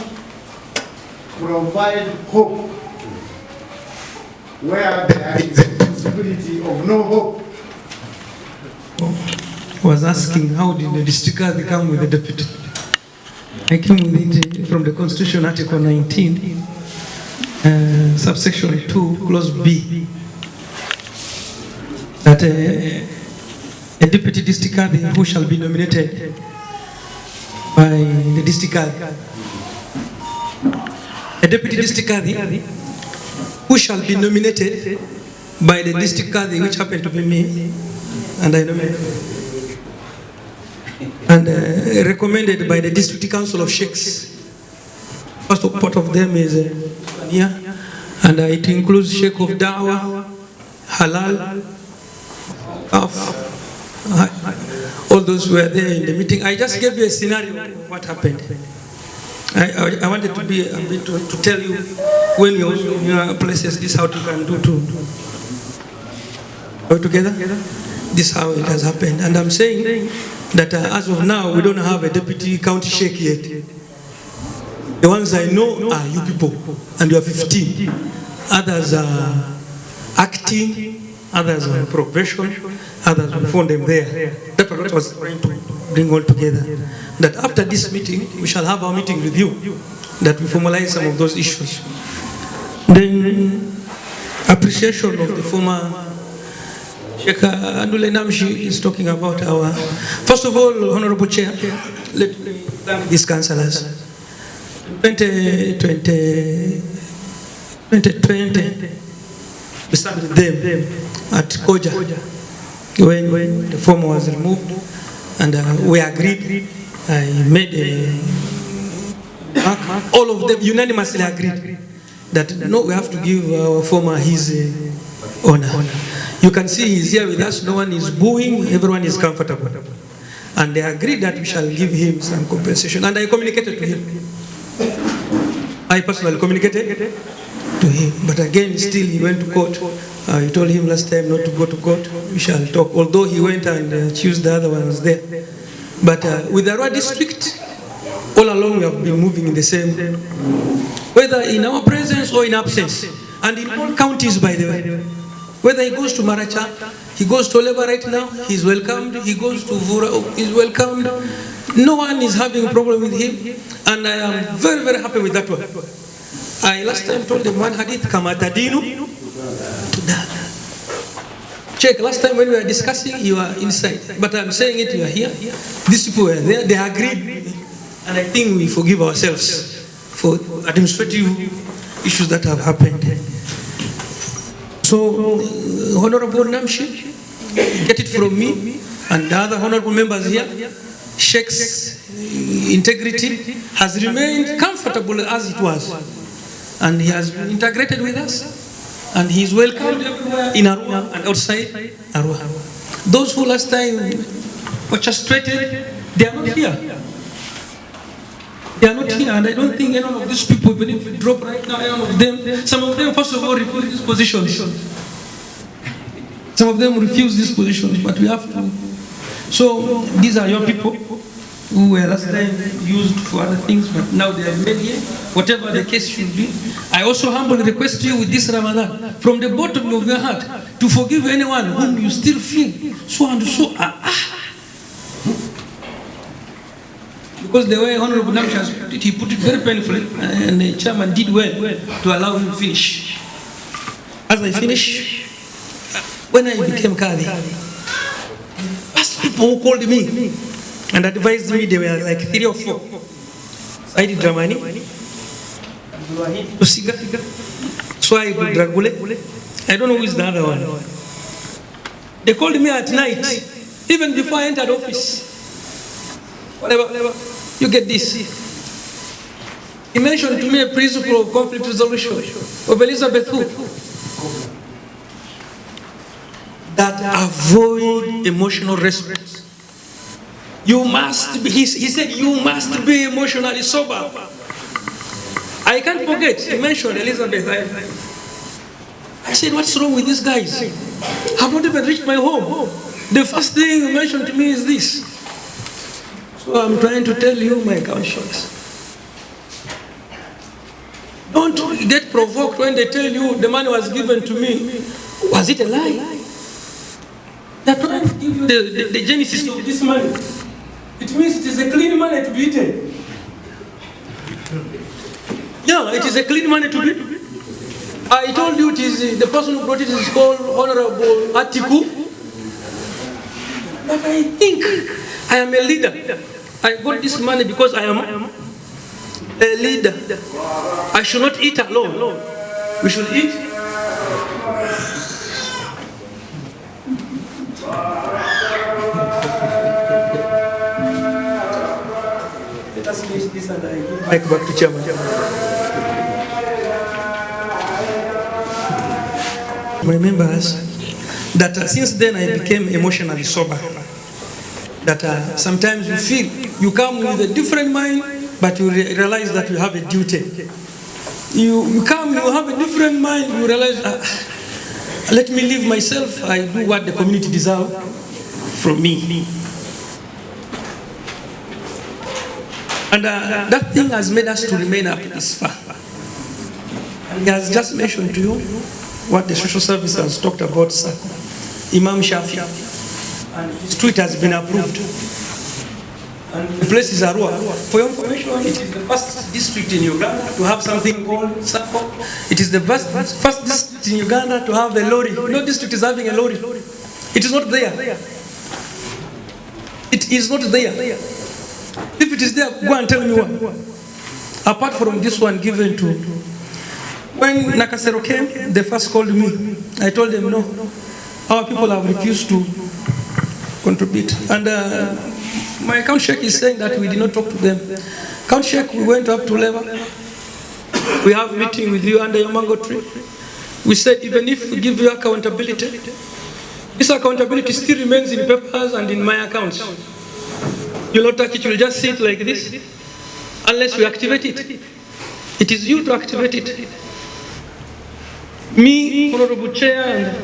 provide hope where there is a possibility of no hope. Was asking how did the district guard come with the deputy? I came with it from the Constitution, Article 19, subsection 2, clause B, that a deputy district guard who shall be nominated by the district Qadi. A deputy district Qadi who shall be nominated by the district Qadi, which happened to be me, and I nominated, and recommended by the district council of sheikhs. First part of them is here, and it includes Sheikh of Da'wah, Halal, all those were there in the meeting. I just gave you a scenario of what happened. I wanted to be a bit to tell you when you're in your places, this how you can do to go together. This is how it has happened. And I'm saying that as of now, we don't have a deputy county sheikh yet. The ones I know are you people, and you are 15. Others are acting, others are probation, others will phone them there. That's what I was trying to bring all together. That after this meeting, we shall have our meeting with you, that we formalize some of those issues. Then, appreciation of the former Sheikh Andule Namshi is talking about our, first of all, Honorable Chair, let me thank these councillors. 2020, we started with them at Koja when the form was removed, and we agreed. I made a mark. All of them unanimously agreed that no, we have to give our former his honor. You can see he's here with us. No one is booing. Everyone is comfortable, and they agreed that we shall give him some compensation. And I communicated to him. I personally communicated to him, but again, still he went to court. I told him last time not to go to court. We shall talk. Although he went and chose the other ones there, but with the Arua district, all along we have been moving in the same, whether in our presence or in absence, and in all counties, by the way. Whether he goes to Maracha, he goes to Oleba right now, he's welcomed. He goes to Vura, he's welcomed. No one is having a problem with him, and I am very, very happy with that one. I last time told them one hadith, Kamatadinu to that. Check, last time when we were discussing, you were inside, but I'm saying it, you are here. These people were there, they agreed, and I think we forgive ourselves for administrative issues that have happened. So, Honorable Namshi, get it from me and the other honorable members here. Sheikh's integrity has remained comfortable as it was, and he has been integrated with us, and he is welcomed everywhere in Arua and outside Arua. Those who last time were frustrated, they are not here. They are not here, and I don't think any of these people, even if we drop right now, any of them, some of them first of all refuse these positions. Some of them refuse these positions, but we have to. So these are your people who were last time used for other things, but now they are made here, whatever the case should be. I also humbly request you with this Ramadan, from the bottom of your heart, to forgive anyone whom you still feel so and so. Because the way Honorable Namshi has put it, he put it very painfully, and the chairman did well to allow him to finish. As I finish, when I became Qadi, first people who called me and advised me, they were like 3 or 4. Saidi Dramani, Usiga, Swai Dragule, I don't know who is the other one. They called me at night, even before I entered office. Whatever, you get this. He mentioned to me a principle of conflict resolution of Elizabeth Hook, that avoid emotional response. You must be, he said, you must be emotionally sober. I can't forget, he mentioned Elizabeth. I said, what's wrong with these guys? I've not even reached my home. The first thing he mentioned to me is this. So I'm trying to tell you, my conscience, don't get provoked when they tell you the money was given to me. Was it a lie? They're trying to give you the genesis of this money. It means it is a clean money to be eaten. Yeah, it is a clean money to be eaten. I told you it is the person who brought it is called Honorable Atiku. But I think I am a leader. I got this money because I am a leader. I should not eat alone. We should eat. Let us finish this and I give back to Chairman. My members, that since then I became emotionally sober. That sometimes you feel you come with a different mind, but you realize that you have a duty. You come, you have a different mind, you realize, let me live myself, I do what the community deserves from me. And that thing has made us to remain up this far. And he has just mentioned to you what the social service has talked about, sir. Imam Shafi. And his tweet has been approved. And the place is Arua. For your information, it is the first district in Uganda to have something called Sako. It is the first district in Uganda to have a lorry. No district is having a lorry. It is not there. It is not there. If it is there, go and tell me one. Apart from this one given to... When Nakasero came, they first called me. I told them, no, our people have refused to contribute. And my account sheikh is saying that we did not talk to them. Account sheikh, we went up to level. We have a meeting with you under your mango tree. We said, even if we give you accountability, this accountability still remains in papers and in my accounts. You'll not touch it, you'll just sit like this, unless we activate it. It is you to activate it. Me, Honorable Chair, and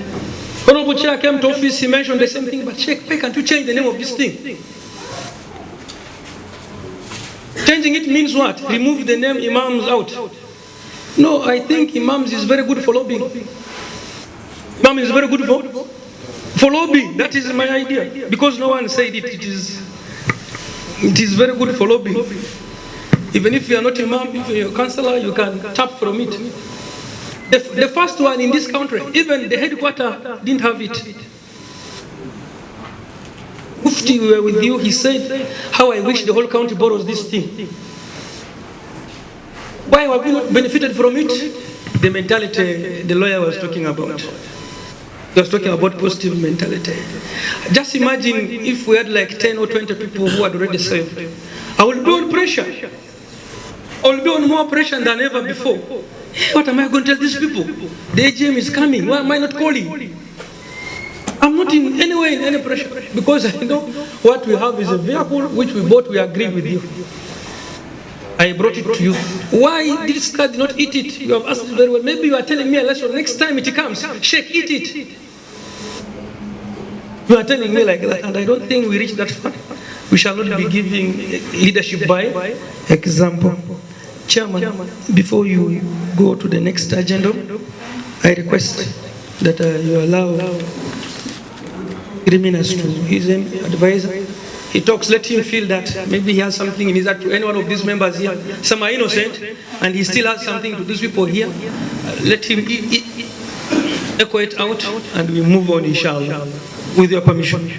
Honorable Chair came to office, he mentioned the same thing, but Sheikh, can't you change the name of this thing? Changing it means what? Remove the name Imams out. No, I think Imams is very good for lobbying. Imam is very good for lobbying. That is my idea. Because no one said it, it is very good for lobbying. Even if you are not Imam, if you are a councillor, you can tap from it. The first one in this country, even the headquarters didn't have it. Mufti, we were with you, he said, how I wish the whole county borrows this thing. Why have we not benefited from it? The mentality the lawyer was talking about. He was talking about positive mentality. Just imagine if we had like 10 or 20 people who had already saved. I will be on pressure. I will be on more pressure than ever before. What am I going to tell these people? The AGM is coming. Why am I not calling? I'm not in any way in any pressure because I know what we have is a vehicle which we bought, we agreed with you. I brought it to you. Why this car did not eat it? You have asked it very well. Maybe you are telling me a lesson. Next time it comes, Sheikh, eat it. You are telling me like that, and I don't think we reach that far. We shall not be giving leadership by example. Chairman, before you go to the next agenda, I request that you allow criminals to his advisor. He talks, let him feel that maybe he has something in his heart to any one of these members here. Some are innocent, and he still has something to these people here. Let him echo it out, and we move on, inshallah, with your permission.